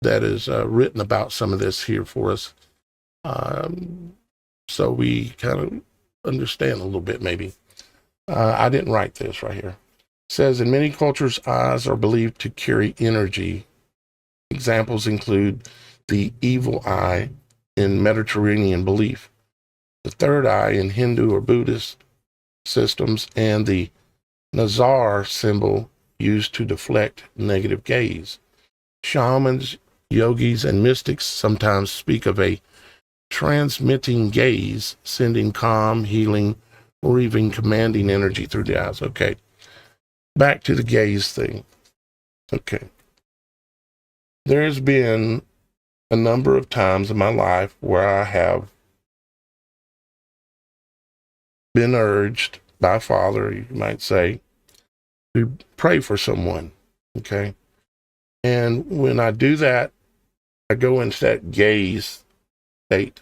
is written about some of this here for us, so we kind of understand a little bit maybe. I didn't write this right here. It says, in many cultures, eyes are believed to carry energy. Examples include the evil eye in Mediterranean belief, the third eye in Hindu or Buddhist systems, and the Nazar symbol used to deflect negative gaze. Shamans, yogis, and mystics sometimes speak of a transmitting gaze, sending calm, healing, or even commanding energy through the eyes. Okay, back to the gaze thing. Okay. There's been a number of times in my life where I have been urged by Father, you might say, to pray for someone. Okay. And when I do that, I go into that gaze state.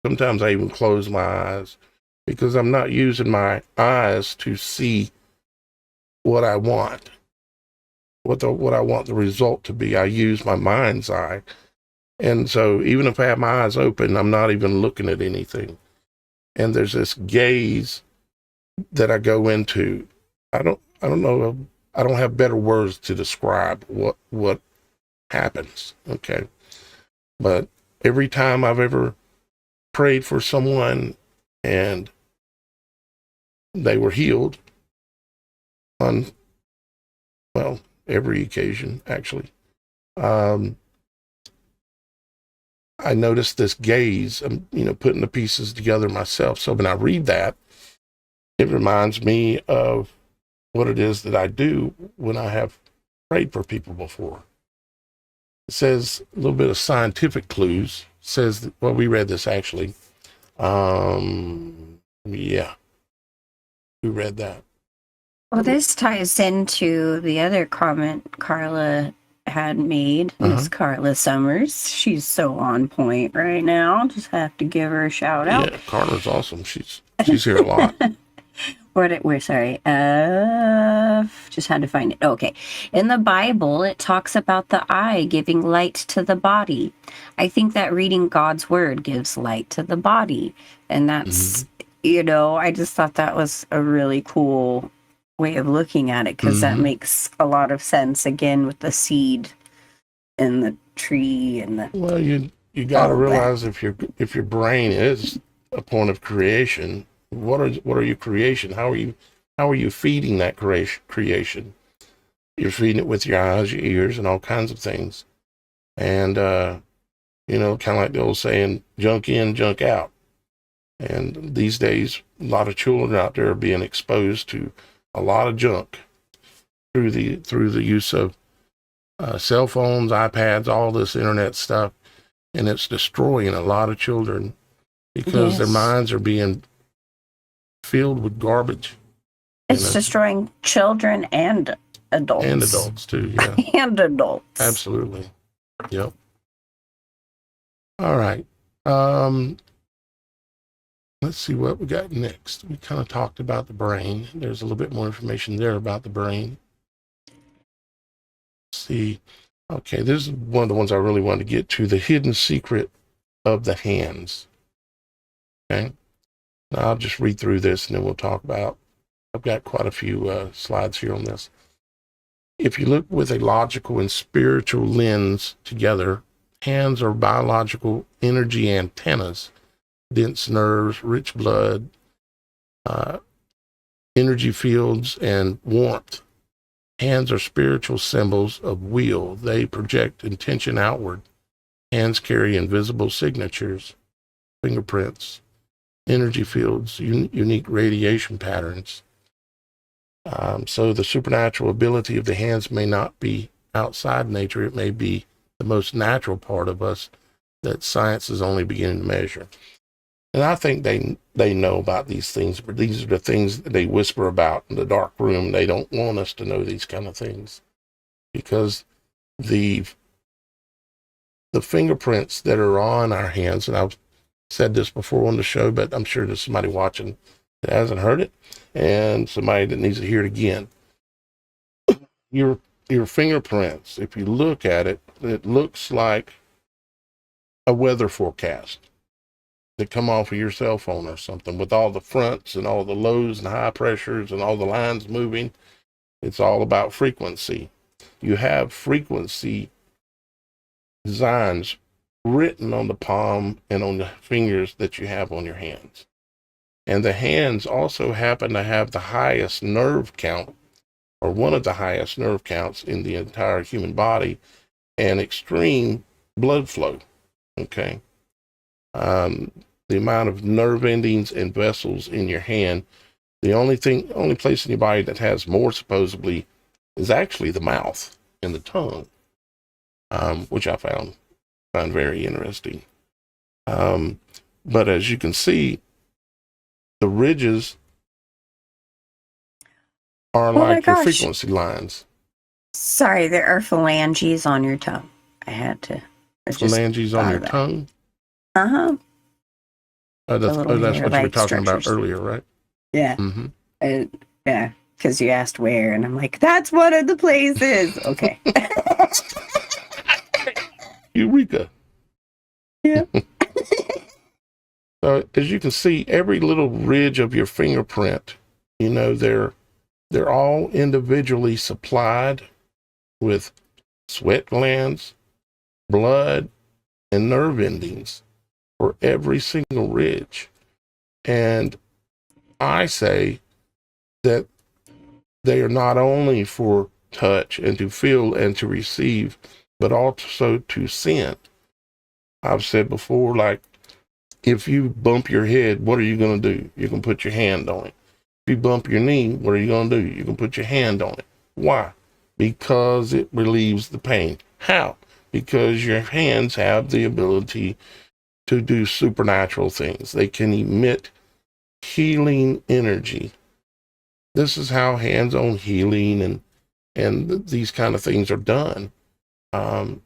Sometimes I even close my eyes because I'm not using my eyes to see what I want, what I want the result to be. I use my mind's eye. And so even if I have my eyes open, I'm not even looking at anything. And there's this gaze that I go into. I don't know. I don't have better words to describe what happens. Okay. But every time I've ever prayed for someone and they were healed on, well, every occasion, actually, I noticed this gaze, putting the pieces together myself. So when I read that, it reminds me of what it is that I do when I have prayed for people before. It says a little bit of scientific clues. It says that, well, we read this actually. Yeah, we read that. Well, this ties into the other comment Carla had made, Miss Carla Summers. She's so on point right now. Just have to give her a shout out. Yeah, Carla's awesome. She's here a lot. Sorry. Just had to find it. Okay. In the Bible, it talks about the eye giving light to the body. I think that reading God's word gives light to the body. And that's, I just thought that was a really cool way of looking at it, because that makes a lot of sense, again, with the seed and the tree and the... Well, you got to realize if your brain is a point of creation, what are your creation? How are you feeding that creation? You're feeding it with your eyes, your ears, and all kinds of things. And kind of like the old saying, junk in, junk out. And these days, a lot of children out there are being exposed to a lot of junk through the use of cell phones, iPads, all this internet stuff, and it's destroying a lot of children because their minds are being filled with garbage. It's destroying children and adults. And adults too, yeah. And adults. Absolutely. Yep. All right. Let's see what we got next. We kind of talked about the brain. There's a little bit more information there about the brain. Let's see. Okay, this is one of the ones I really wanted to get to, the hidden secret of the hands. Okay. Now I'll just read through this and then we'll talk about, I've got quite a few slides here on this. If you look with a logical and spiritual lens together, hands are biological energy antennas, dense nerves, rich blood, energy fields, and warmth. Hands are spiritual symbols of will. They project intention outward. Hands carry invisible signatures, fingerprints, energy fields, unique radiation patterns. So the supernatural ability of the hands may not be outside nature. It may be the most natural part of us that science is only beginning to measure. And I think they know about these things, but these are the things that they whisper about in the dark room. They don't want us to know these kind of things, because the fingerprints that are on our hands, and I've said this before on the show, but I'm sure there's somebody watching that hasn't heard it, and somebody that needs to hear it again. Your fingerprints, if you look at it, it looks like a weather forecast that come off of your cell phone or something, with all the fronts and all the lows and high pressures and all the lines moving. It's all about frequency. You have frequency designs written on the palm and on the fingers that you have on your hands. And the hands also happen to have the highest nerve count, or one of the highest nerve counts in the entire human body, and extreme blood flow. Okay. The amount of nerve endings and vessels in your hand, the only place in your body that has more supposedly is actually the mouth and the tongue, which I found very interesting. But as you can see, the ridges are like your frequency llines. Sorry, there are phalanges on your tongue. Phalanges on your tongue? Uh-huh. That's what you were talking about earlier, right? Yeah. Mm-hmm. Yeah, because you asked where, and I'm like, that's one of the places. Okay. Eureka. Yeah. As you can see, every little ridge of your fingerprint, they're all individually supplied with sweat glands, blood, and nerve endings for every single ridge. And I say that they are not only for touch and to feel and to receive, but also to scent. I've said before, like, if you bump your head, what are you going to do? You can put your hand on it. If you bump your knee, what are you going to do? You can put your hand on it. Why? Because it relieves the pain. How? Because your hands have the ability to do supernatural things. They can emit healing energy. This is how hands-on healing and these kind of things are done. And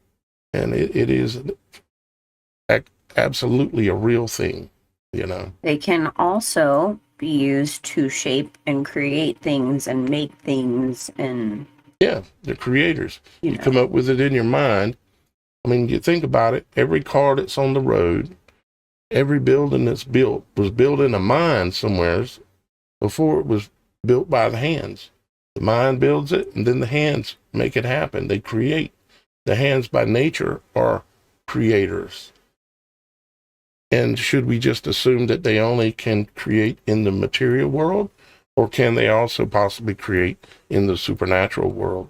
it is absolutely a real thing, They can also be used to shape and create things and make things, and yeah, they're creators. You come up with it in your mind. I mean, you think about it, every car that's on the road, every building that's built was built in a mind somewhere before it was built by the hands. The mind builds it, and then the hands make it happen. They create. The hands by nature are creators. And should we just assume that they only can create in the material world, or can they also possibly create in the supernatural world?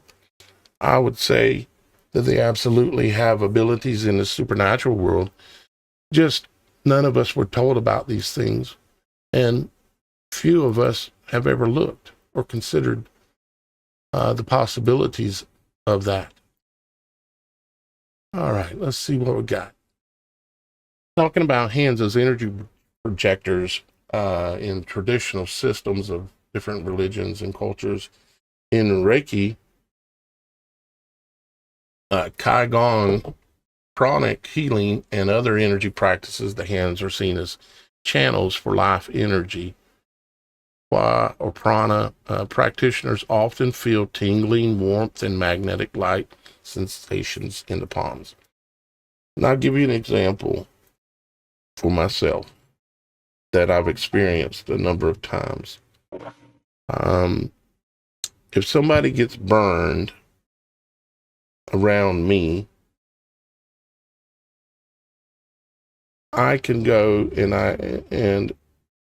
I would say that they absolutely have abilities in the supernatural world. Just none of us were told about these things, and few of us have ever looked or considered the possibilities of that. All right, let's see what we got. Talking about hands as energy projectors in traditional systems of different religions and cultures. In Reiki, Qigong, pranic healing, and other energy practices, the hands are seen as channels for life energy. Qua or prana practitioners often feel tingling, warmth, and magnetic light sensations in the palms. And I'll give you an example for myself that I've experienced a number of times. If somebody gets burned around me, I can go and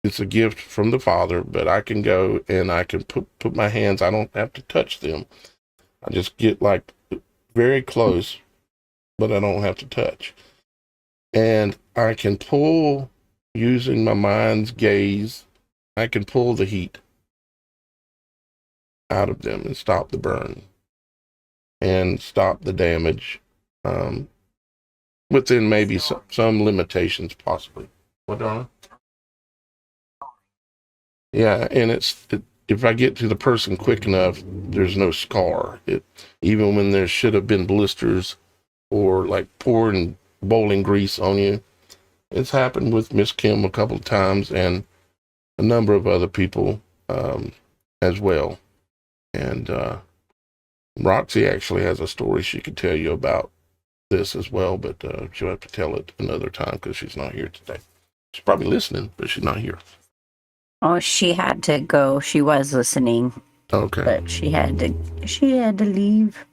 it's a gift from the Father, but I can go and I can put my hands, I don't have to touch them. I just get like very close, but I don't have to touch. And I can pull, using my mind's gaze, I can pull the heat out of them and stop the burn and stop the damage, within maybe some limitations, possibly. What, darling? Yeah, and if I get to the person quick enough, there's no scar. Even when there should have been blisters or like pouring bowling grease on you. It's happened with Miss Kim a couple of times and a number of other people as well. And Roxy actually has a story she could tell you about this as well, but she'll have to tell it another time because she's not here today. She's probably listening, but she's not here. Oh, she had to go. She was listening. Okay. But she had to leave.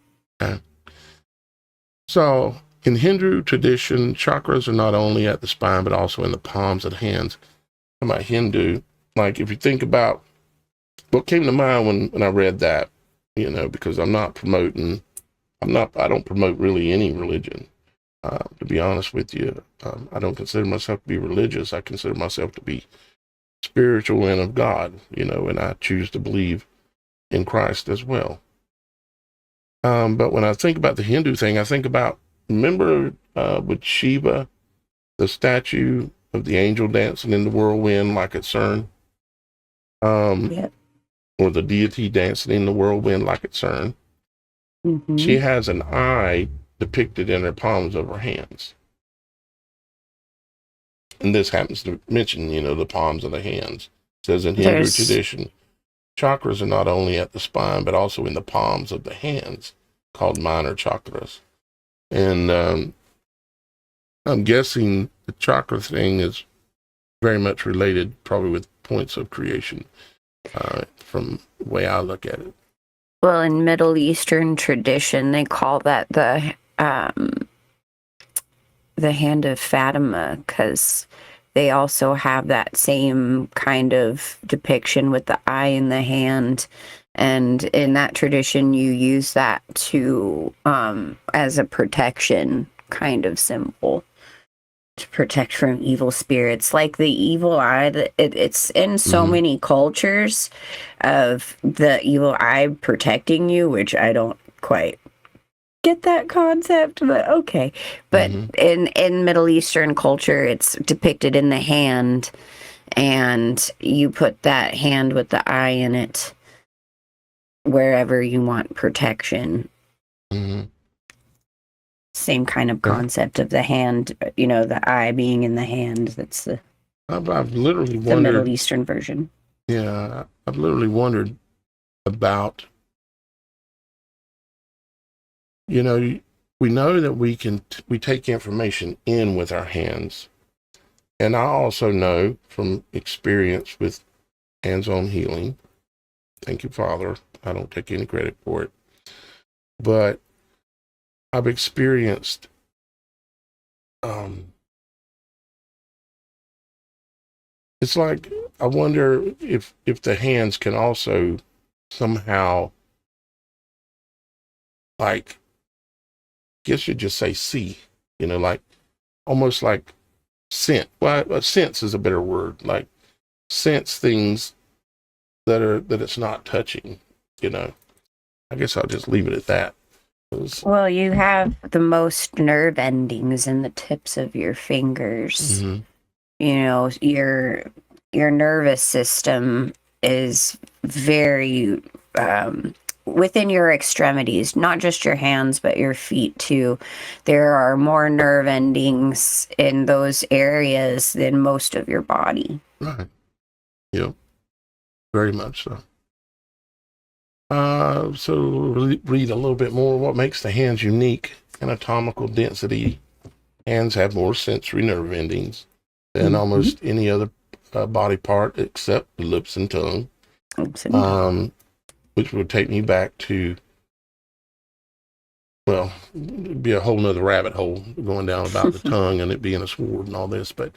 Okay. So in Hindu tradition, chakras are not only at the spine, but also in the palms of the hands. About Hindu, like if you think about what came to mind when I read that, because I don't promote really any religion. To be honest with you, I don't consider myself to be religious. I consider myself to be spiritual and of God, and I choose to believe in Christ as well. But when I think about the Hindu thing, I think about, remember with Shiva, the statue of the angel dancing in the whirlwind like at CERN? Yep. Or the deity dancing in the whirlwind like at CERN. Mm-hmm. She has an eye depicted in her palms of her hands. And this happens to mention, the palms of the hands. It says in Hindu tradition, chakras are not only at the spine, but also in the palms of the hands, called minor chakras. And I'm guessing the chakra thing is very much related, probably with points of creation, from the way I look at it. Well, in Middle Eastern tradition, they call that the hand of Fatima, because they also have that same kind of depiction with the eye in the hand. And in that tradition, you use that to as a protection kind of symbol, to protect from evil spirits. Like the evil eye, it's in so many cultures of the evil eye protecting you, which I don't quite get that concept, but okay. But in Middle Eastern culture, it's depicted in the hand, and you put that hand with the eye in it wherever you want protection. Same kind of concept of the hand, the eye being in the hand. That's I've literally wondered, the Middle Eastern version. Yeah, I've literally wondered about, we know that we take information in with our hands. And I also know from experience with hands-on healing, thank you, Father, I don't take any credit for it, but I've experienced it's like, I wonder if the hands can also somehow, like, I guess you'd just say see, like almost like scent. Well, sense is a better word, like sense things that it's not touching, I guess I'll just leave it at that. Well, you have the most nerve endings in the tips of your fingers. Your nervous system is very within your extremities, not just your hands, but your feet too. There are more nerve endings in those areas than most of your body. Right. Yep. Very much so. So read a little bit more. What makes the hands unique? Anatomical density. Hands have more sensory nerve endings than almost any other body part except the lips and tongue. Which would take me back to, well, it'd be a whole nother rabbit hole going down about the tongue and it being a sword and all this. But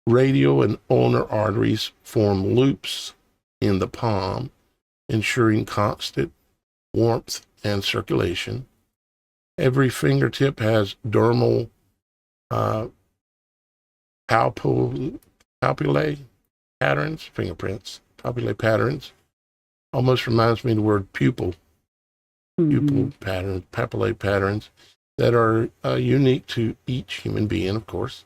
Radial and ulnar arteries form loops in the palm, ensuring constant warmth and circulation. Every fingertip has dermal papillae patterns, fingerprints, papillae patterns. Almost reminds me of the word pupil patterns, papillae patterns that are unique to each human being, of course.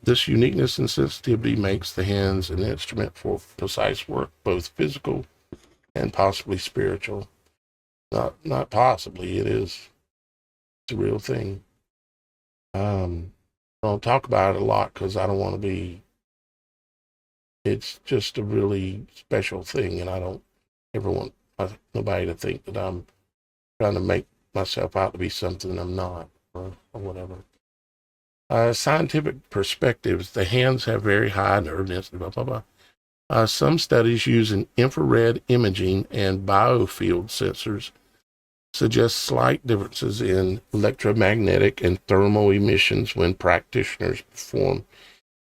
This uniqueness and sensitivity makes the hands an instrument for precise work, both physical and possibly spiritual. Not possibly, it is. It's a real thing. I don't talk about it a lot because I don't want to be. It's just a really special thing, and I don't ever want nobody to think that I'm trying to make myself out to be something I'm not, or whatever. Scientific perspectives, the hands have very high nerve density, blah, blah, blah. Some studies using infrared imaging and biofield sensors suggest slight differences in electromagnetic and thermal emissions when practitioners perform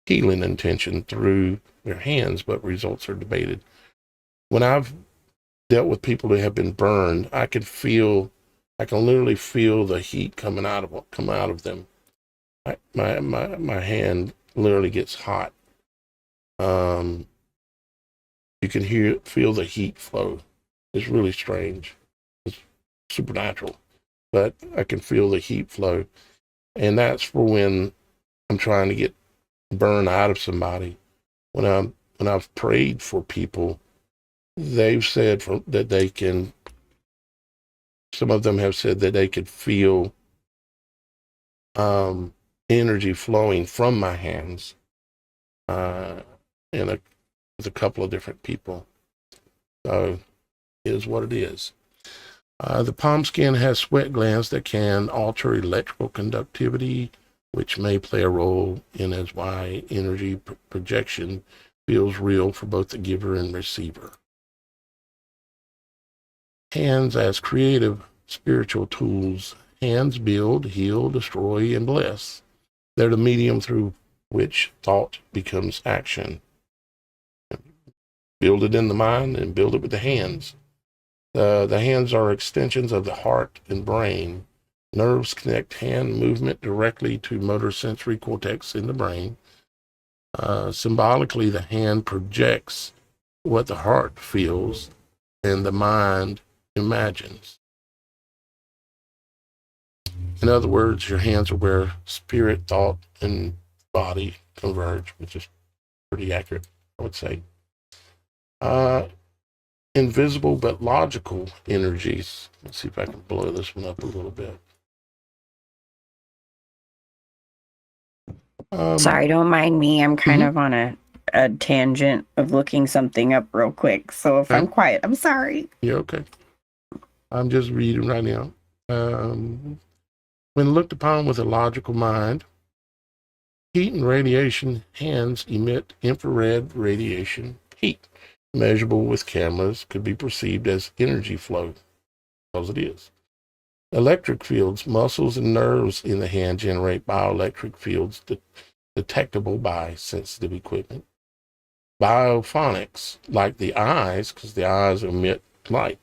healing intention through their hands, but results are debated. When I've dealt with people who have been burned, I can literally feel the heat coming out of them. My hand literally gets hot. You can feel the heat flow. It's really strange. It's supernatural, but I can feel the heat flow, and that's for when I'm trying to get burn out of somebody. When I've prayed for people, they've said that they can. Some of them have said that they could feel energy flowing from my hands with a couple of different people. So it is what it is. The palm skin has sweat glands that can alter electrical conductivity, which may play a role in as why energy projection feels real for both the giver and receiver. Hands as creative spiritual tools. Hands build, heal, destroy, and bless. They're the medium through which thought becomes action. Build it in the mind and build it with the hands. The hands are extensions of the heart and brain. Nerves connect hand movement directly to motor sensory cortex in the brain. Symbolically, the hand projects what the heart feels and the mind imagines. In other words, your hands are where spirit, thought, and body converge, which is pretty accurate, I would say. Invisible but logical energies. Let's see if I can blow this one up a little bit. Sorry, don't mind me. I'm kind of on a tangent of looking something up real quick. So if I'm quiet, I'm sorry. You're okay. I'm just reading right now. When looked upon with a logical mind, heat and radiation hands emit infrared radiation heat. Measurable with cameras, could be perceived as energy flow, because it is. Electric fields, muscles and nerves in the hand generate bioelectric fields detectable by sensitive equipment. Biophonics, like the eyes, because the eyes emit light.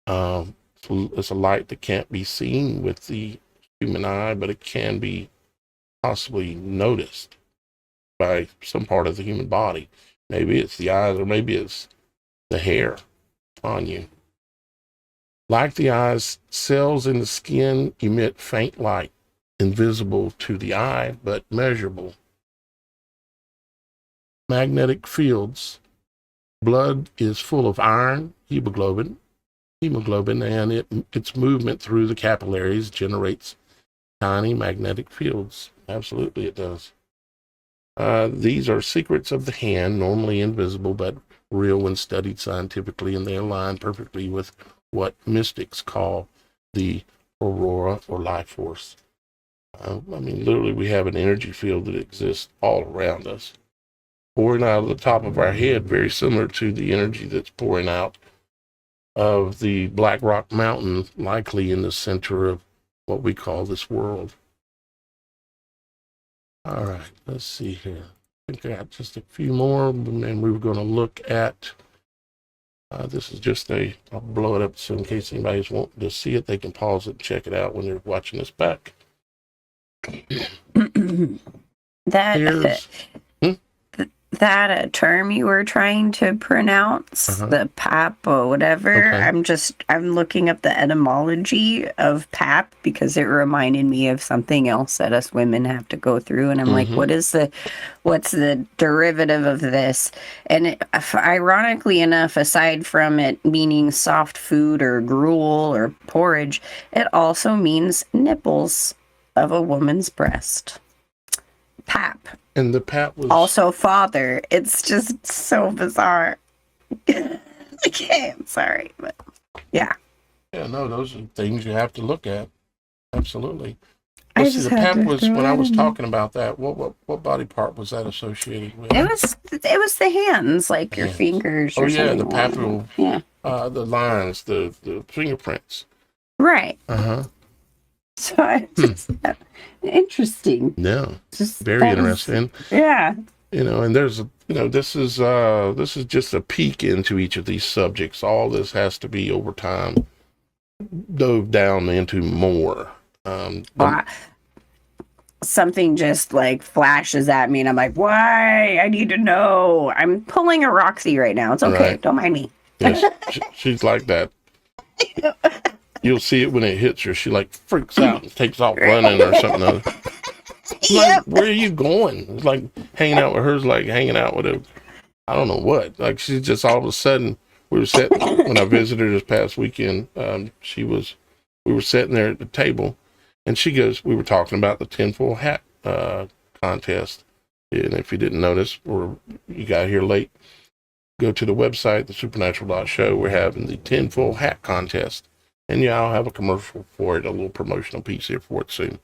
It's a light that can't be seen with the human eye, but it can be possibly noticed by some part of the human body. Maybe it's the eyes, or maybe it's the hair on you. Like the eyes, cells in the skin emit faint light, invisible to the eye, but measurable. Magnetic fields. Blood is full of iron, hemoglobin, and its movement through the capillaries generates tiny magnetic fields. Absolutely, it does. These are secrets of the hand, normally invisible, but real when studied scientifically, and they align perfectly with what mystics call the aurora or life force. Literally, we have an energy field that exists all around us, pouring out of the top of our head, very similar to the energy that's pouring out of the Black Rock Mountain, likely in the center of what we call this world. All right, let's see here. I think I got just a few more, and we were going to look at. This is just I'll blow it up so in case anybody's wanting to see it, they can pause it and check it out when they're watching this back. That that term you were trying to pronounce, the PAP or whatever, okay. I'm looking up the etymology of PAP because it reminded me of something else that us women have to go through. And I'm like, what's the derivative of this? And ironically enough, aside from it meaning soft food or gruel or porridge, it also means nipples of a woman's breast. PAP. And the PAP was also father. It's just so bizarre. Okay, I'm sorry, but yeah. Yeah, no, those are things you have to look at. Absolutely. Let's see, the PAP was when I was talking about that. What body part was that associated with? It was the hands, like your fingers. Oh yeah, the papal. Yeah. The lines, the fingerprints. Right. Uh-huh. So I just interesting. Yeah. Very interesting. Yeah. And there's this is just a peek into each of these subjects. All this has to be over time dove down into more. Something just like flashes at me and I'm like, why? I need to know. I'm pulling a Roxy right now. It's okay. Right. Don't mind me. Yes, she's like that. You'll see it when it hits her. She like freaks out and takes off running or something. Like, where are you going? It's like hanging out with her's like hanging out with I don't know what. Like she's just all of a sudden, we were sitting, when I visited her this past weekend, we were sitting there at the table and she goes, we were talking about the tinfoil hat contest. And if you didn't notice or you got here late, go to the website, TheSupernatural.Show. We're having the tinfoil hat contest. And yeah, I'll have a commercial for it, a little promotional piece here for it soon.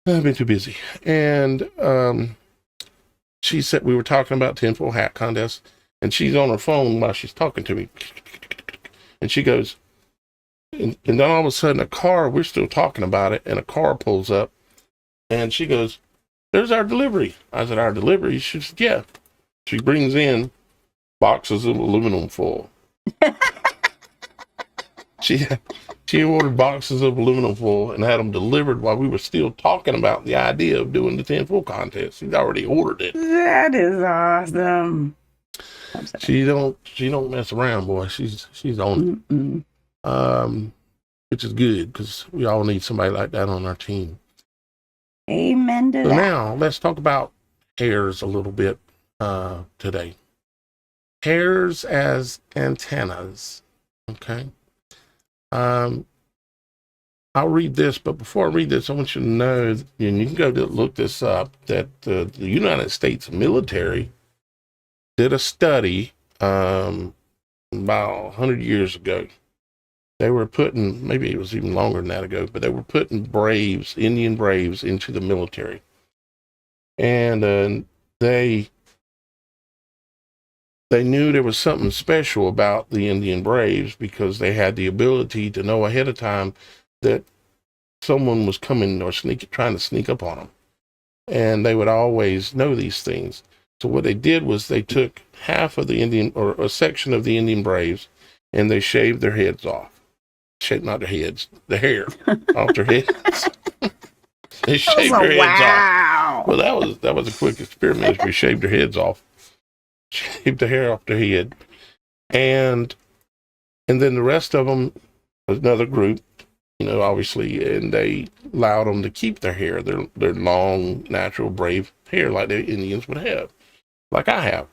I've been too busy. And she said, we were talking about tinfoil hat contest, and she's on her phone while she's talking to me. And she goes, and then all of a sudden we're still talking about it, and a car pulls up, and she goes, there's our delivery. I said, our delivery? She said, yeah. She brings in boxes of aluminum foil. She ordered boxes of aluminum foil and had them delivered while we were still talking about the idea of doing the tinfoil contest. She's already ordered it. That is awesome. She don't mess around, boy. She's on it. Which is good because we all need somebody like that on our team. Amen to that. Now let's talk about hairs a little bit today. Hairs as antennas. Okay. I'll read this, but before I read this, I want you to know, and you can go to look this up, that the United States military did a study about 100 years ago. They were putting, maybe it was even longer than that ago, but they were putting braves, Indian braves, into the military. And they knew there was something special about the Indian braves because they had the ability to know ahead of time that someone was coming or trying to sneak up on them. And they would always know these things. So what they did was they took half of the Indian, or a section of the Indian braves, and they shaved their heads off. Not their heads, the hair off their heads. They shaved their heads off. Well, that was a quick experiment. We shaved their heads off. Shaved the hair off their head. And then the rest of them, another group, obviously, and they allowed them to keep their hair, their long, natural, brave hair like the Indians would have, like I have.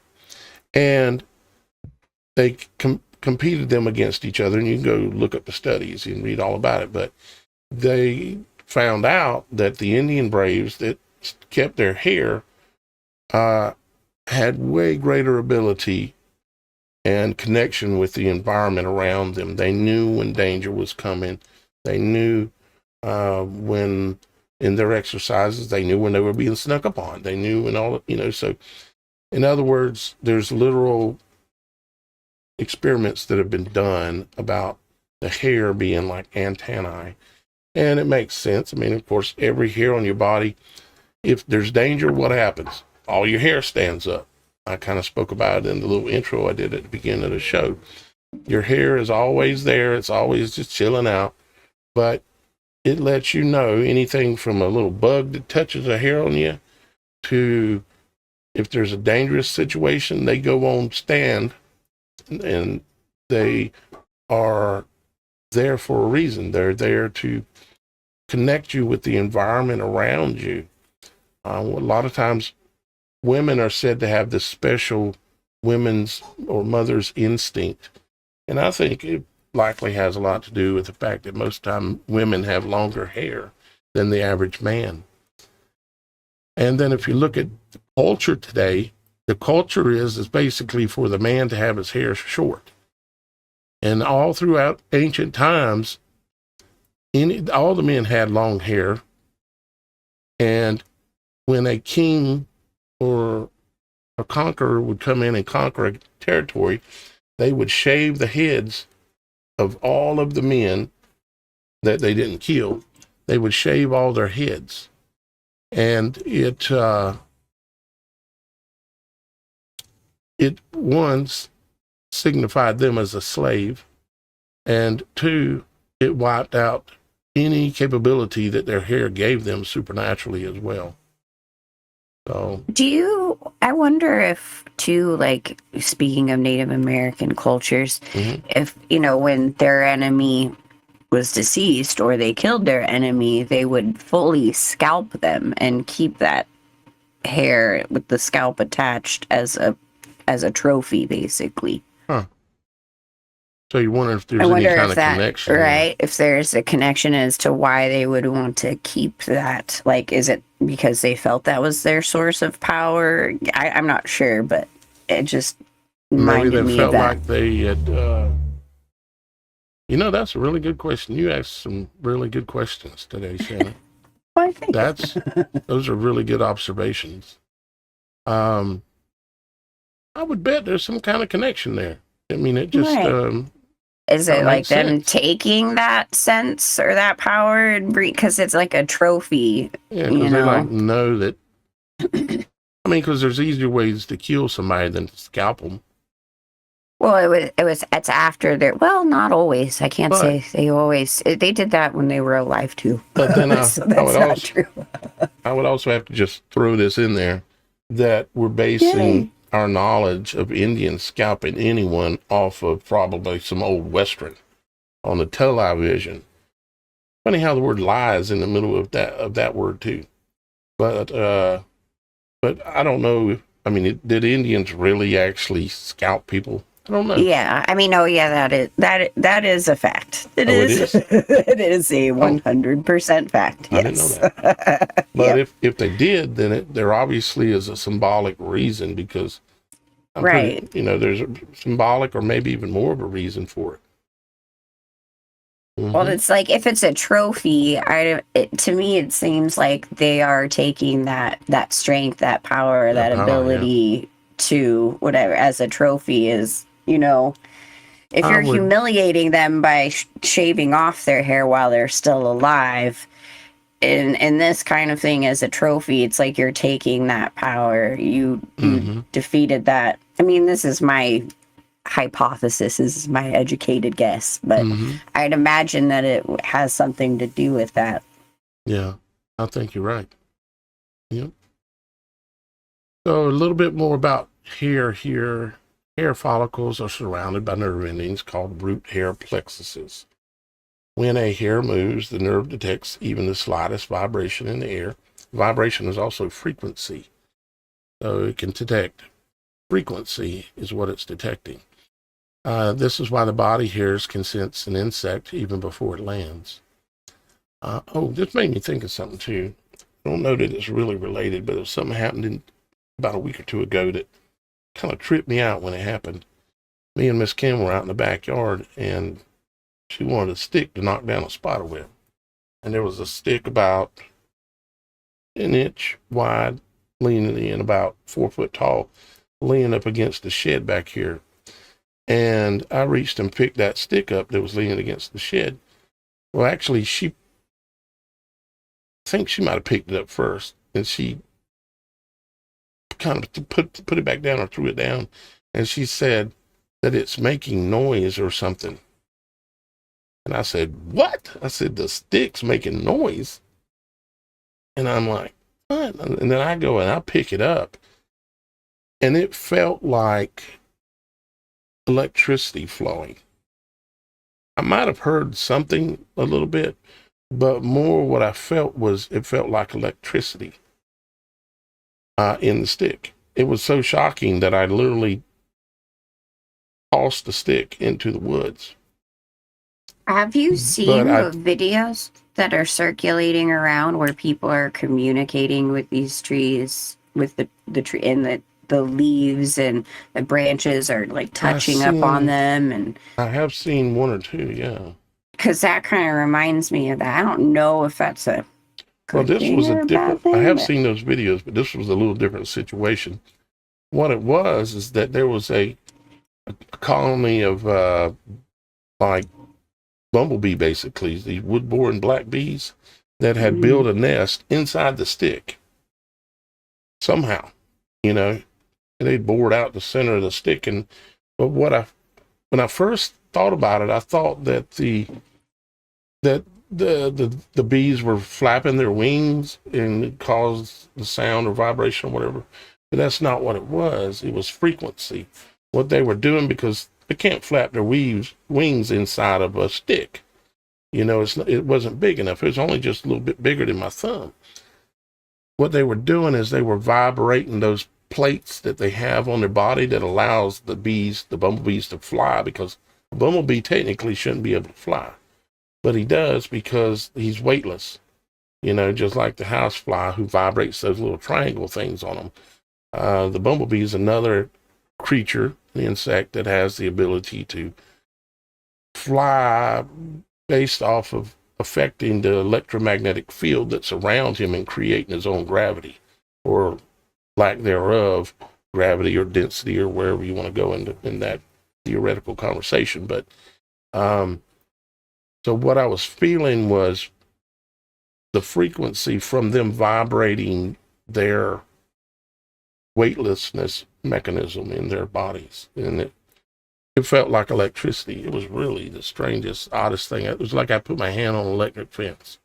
And they competed them against each other, and you can go look up the studies and read all about it, but they found out that the Indian braves that kept their hair had way greater ability and connection with the environment around them. They knew when danger was coming. They knew when in their exercises, they knew when they were being snuck up on. They knew when so in other words, there's literal experiments that have been done about the hair being like antennae. And it makes sense. I mean, of course, every hair on your body if there's danger, what happens? All your hair stands up. I kind of spoke about it in the little intro I did at the beginning of the show. Your hair is always there. It's always just chilling out, but it lets you know anything from a little bug that touches a hair on you to if there's a dangerous situation, they go on stand and they are there for a reason. They're there to connect you with the environment around you. A lot of times women are said to have this special women's or mother's instinct. And I think it likely has a lot to do with the fact that most time women have longer hair than the average man. And then if you look at the culture today, the culture is basically for the man to have his hair short. And all throughout ancient times, all the men had long hair. And when a king or a conqueror would come in and conquer a territory, they would shave the heads of all of the men that they didn't kill. They would shave all their heads. And it once signified them as a slave, and two, it wiped out any capability that their hair gave them supernaturally as well. So, I wonder if, too, like, speaking of Native American cultures, if, when their enemy was deceased or they killed their enemy, they would fully scalp them and keep that hair with the scalp attached as a trophy, basically. Huh. So you wonder if there's any kind of connection. Right. If there's a connection as to why they would want to keep that. Like, is it because they felt that was their source of power? I'm not sure, but it just reminded me of that. Like they had, that's a really good question. You asked some really good questions today, Shannon. Well, I think those are really good observations. I would bet there's some kind of connection there. I mean, it just... Right. Is it like them taking that sense or that power because it's like a trophy? Yeah, because they know that. I mean, because there's easier ways to kill somebody than to scalp them. Well, it's after their. Well, not always. I can't say they did that when they were alive too. But then so that's not true. I would also have to just throw this in there that we're basing our knowledge of Indians scalping anyone off of probably some old Western on the television. Funny how the word lies in the middle of that word too. But I don't know. I mean, did Indians really actually scalp people? I don't know. Yeah, I mean, that is a fact. It is. It is a 100% fact. Yes. I didn't know that. But if they did, then there obviously is a symbolic reason because, there's a symbolic or maybe even more of a reason for it. Well, it's like if it's a trophy, to me it seems like they are taking that strength, that power, that ability to whatever as a trophy is. If you're humiliating them by shaving off their hair while they're still alive, in this kind of thing as a trophy, it's like you're taking that power. You defeated that. I mean, this is my hypothesis, this is my educated guess, but I'd imagine that it has something to do with that. Yeah, I think you're right. Yep. So a little bit more about hair here. Hair follicles are surrounded by nerve endings called root hair plexuses. When a hair moves, the nerve detects even the slightest vibration in the air. Vibration is also frequency. So it can detect frequency is what it's detecting. This is why the body hairs can sense an insect even before it lands. This made me think of something too. I don't know that it's really related, but it was something happened about a week or two ago that kind of tripped me out when it happened. Me and Miss Kim were out in the backyard, and she wanted a stick to knock down a spider web. And there was a stick about an inch wide, leaning in about 4 foot tall, leaning up against the shed back here. And I reached and picked that stick up that was leaning against the shed. Well, actually, I think she might have picked it up first. and she kind of put it back down or threw it down, and she said that it's making noise or something. And I said, what? I said, the stick's making noise. And I'm like, what? And then I go and I pick it up, and it felt like electricity flowing. I might have heard something a little bit, but more what I felt was it felt like electricity in the stick. It was so shocking that I literally tossed the stick into the woods. Have you seen the videos that are circulating around where people are communicating with these trees, with the tree and the leaves and the branches are like touching up on them? And I have seen one or two, yeah. Because that kind of reminds me of that. I don't know if that's a well, this was a different thing, I have seen those videos, but this was a little different situation. What it was is that there was a colony of like bumblebee, basically, these wood-borne black bees that had built a nest inside the stick. Somehow, and they'd bored out the center of the stick. But when I first thought about it, I thought that the bees were flapping their wings and it caused the sound or vibration or whatever. But that's not what it was. It was frequency. What they were doing, because they can't flap their wings inside of a stick. It wasn't big enough. It was only just a little bit bigger than my thumb. What they were doing is they were vibrating those plates that they have on their body that allows the bumblebees to fly, because a bumblebee technically shouldn't be able to fly. But he does, because he's weightless, just like the housefly who vibrates those little triangle things on them. The bumblebee is another creature, the insect, that has the ability to fly based off of affecting the electromagnetic field that's around him and creating his own gravity, or lack thereof, gravity or density, or wherever you want to go in that theoretical conversation. But so what I was feeling was the frequency from them vibrating their weightlessness mechanism in their bodies. And it felt like electricity. It was really the strangest, oddest thing. It was like I put my hand on an electric fence.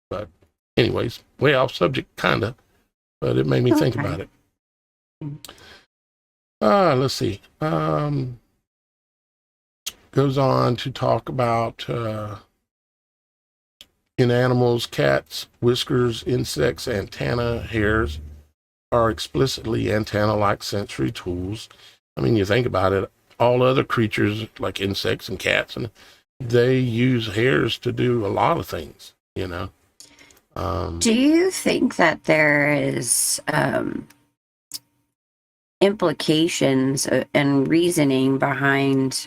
But anyways, way off subject, kind of, but it made me think about it. Let's see. Goes on to talk about in animals, cats, whiskers, insects, antenna, hairs are explicitly antenna-like sensory tools. I mean, you think about it, all other creatures like insects and cats, and they use hairs to do a lot of things, Do you think that there is implications and reasoning behind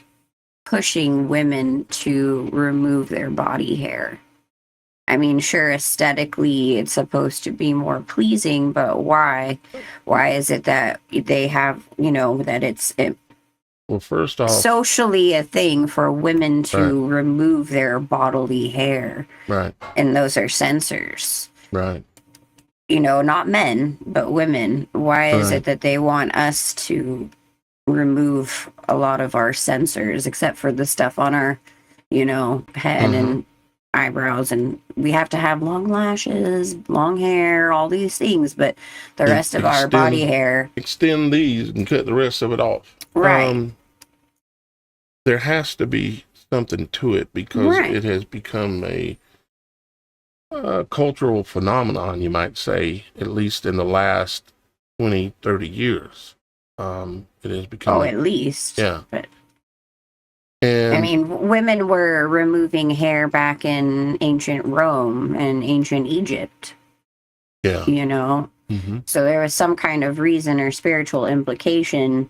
pushing women to remove their body hair? I mean, sure, aesthetically it's supposed to be more pleasing, but why? Why is it that they have, that it's well, first off, socially a thing for women to remove their bodily hair? Right. And those are censors. Right. Not men, but women. Why is it that they want us to remove a lot of our censors, except for the stuff on our, head and eyebrows, and we have to have long lashes, long hair, all these things, but the rest of our body hair, extend these and cut the rest of it off. Right. There has to be something to it, because it has become a cultural phenomenon, you might say, at least in the last 20, 30 years. It has become at least. Yeah. But and I mean, women were removing hair back in ancient Rome and ancient Egypt. Yeah. So there was some kind of reason or spiritual implication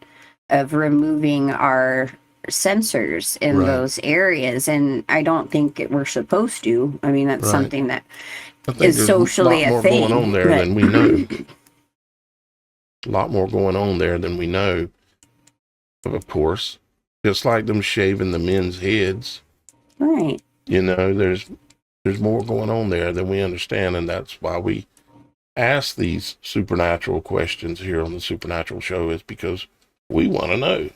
of removing our censors in those areas, and I don't think we're supposed to. I mean, that's something that is socially a thing. Going on there than we know. A lot more going on there than we know. Of course, just like them shaving the men's heads. Right. There's more going on there than we understand, and that's why we ask these supernatural questions here on the Supernatural Show is because we want to know.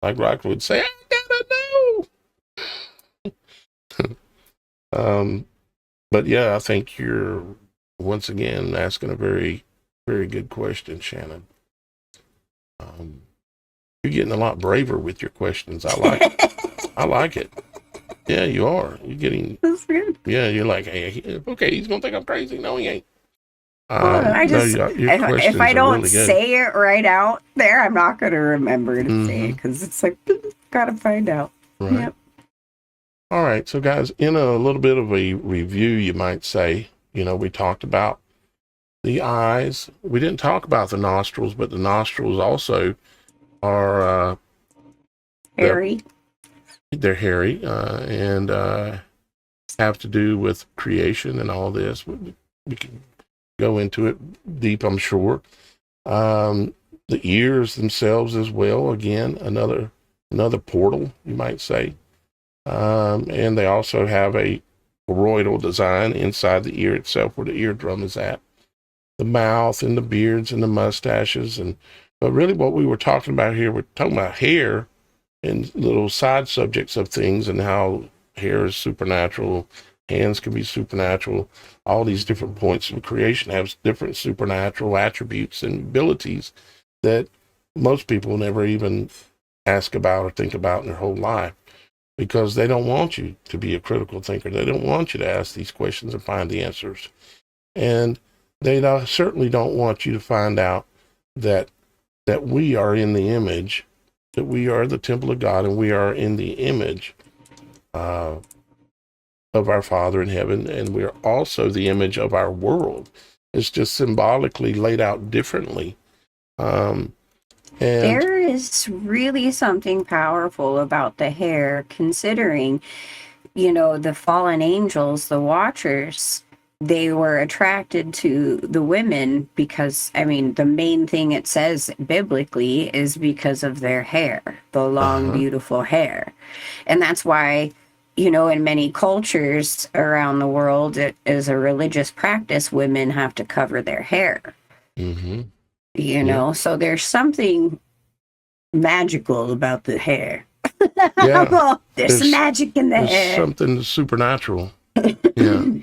Like Rock would say, I gotta know. But yeah, I think you're once again asking a very, very good question, Shannon. You're getting a lot braver with your questions. I like it. I like it. Yeah, you are. You're getting. That's weird. Yeah, you're like, hey, okay, he's gonna think I'm crazy. No, he ain't. Well, I just, your if I are don't really good. say it right out there, I'm not going to remember to say it Mhm. because it's like, gotta find out. Right. Yep. All right. So, guys, in a little bit of a review, you might say, we talked about the eyes. We didn't talk about the nostrils, but the nostrils also are Hairy. they're hairy and have to do with creation and all this. We can go into it deep, I'm sure. The ears themselves as well. Again, another portal, you might say. And they also have a toroidal design inside the ear itself, where the eardrum is at. The mouth and the beards and the mustaches, but really, what we were talking about here, we're talking about hair and little side subjects of things, and how hair is supernatural, hands can be supernatural. All these different points of creation have different supernatural attributes and abilities that most people never even ask about or think about in their whole life, because they don't want you to be a critical thinker. They don't want you to ask these questions and find the answers. And they certainly don't want you to find out that we are in the image, that we are the temple of God, and we are in the image of our Father in heaven, and we are also the image of our world. It's just symbolically laid out differently. And there is really something powerful about the hair, considering, the fallen angels, the watchers, they were attracted to the women because, the main thing it says biblically is because of their hair, the long, beautiful hair. And that's why, in many cultures around the world, it is a religious practice. Women have to cover their hair. So there's something magical about the hair. Yeah. There's some magic in the hair. There's something supernatural. Yeah.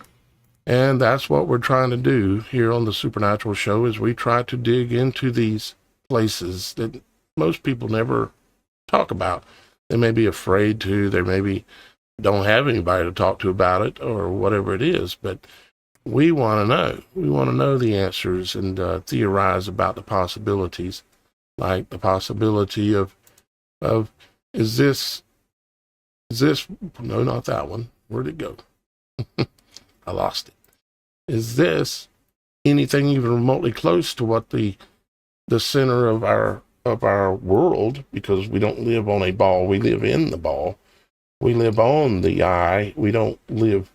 And that's what we're trying to do here on the Supernatural Show, is we try to dig into these places that most people never talk about. They may be afraid to, they maybe don't have anybody to talk to about it, or whatever it is, but we want to know. We want to know the answers and theorize about the possibilities, like the possibility of is this, no, not that one. Where'd it go? I lost it. Is this anything even remotely close to what the center of our world, because we don't live on a ball, we live in the ball. We live on the eye. We don't live,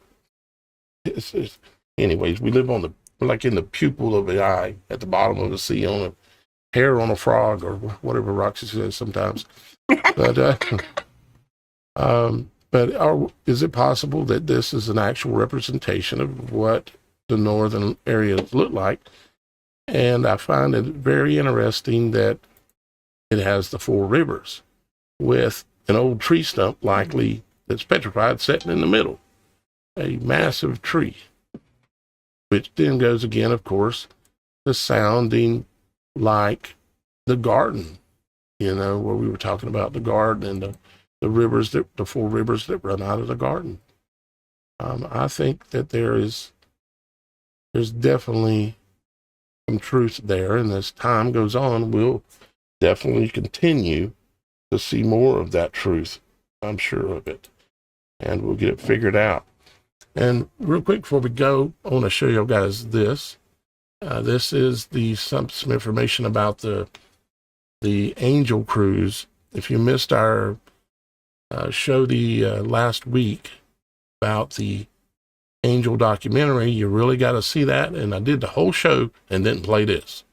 anyways, we live on like in the pupil of the eye, at the bottom of the sea, on a hair on a frog, or whatever Roxy says sometimes. But is it possible that this is an actual representation of what the northern areas look like? And I find it very interesting that it has the 4 rivers, with an old tree stump, likely that's petrified, sitting in the middle, a massive tree, which then goes again, of course, to sounding like the garden, where we were talking about the garden and the rivers, the 4 rivers that run out of the garden. I think that there's definitely some truth there, and as time goes on, we'll definitely continue to see more of that truth. I'm sure of it, and we'll get it figured out. And real quick before we go, I want to show you guys this. This is some information about the Angel Cruise. If you missed our show the last week about the Angel documentary, you really got to see that. And I did the whole show and didn't play this.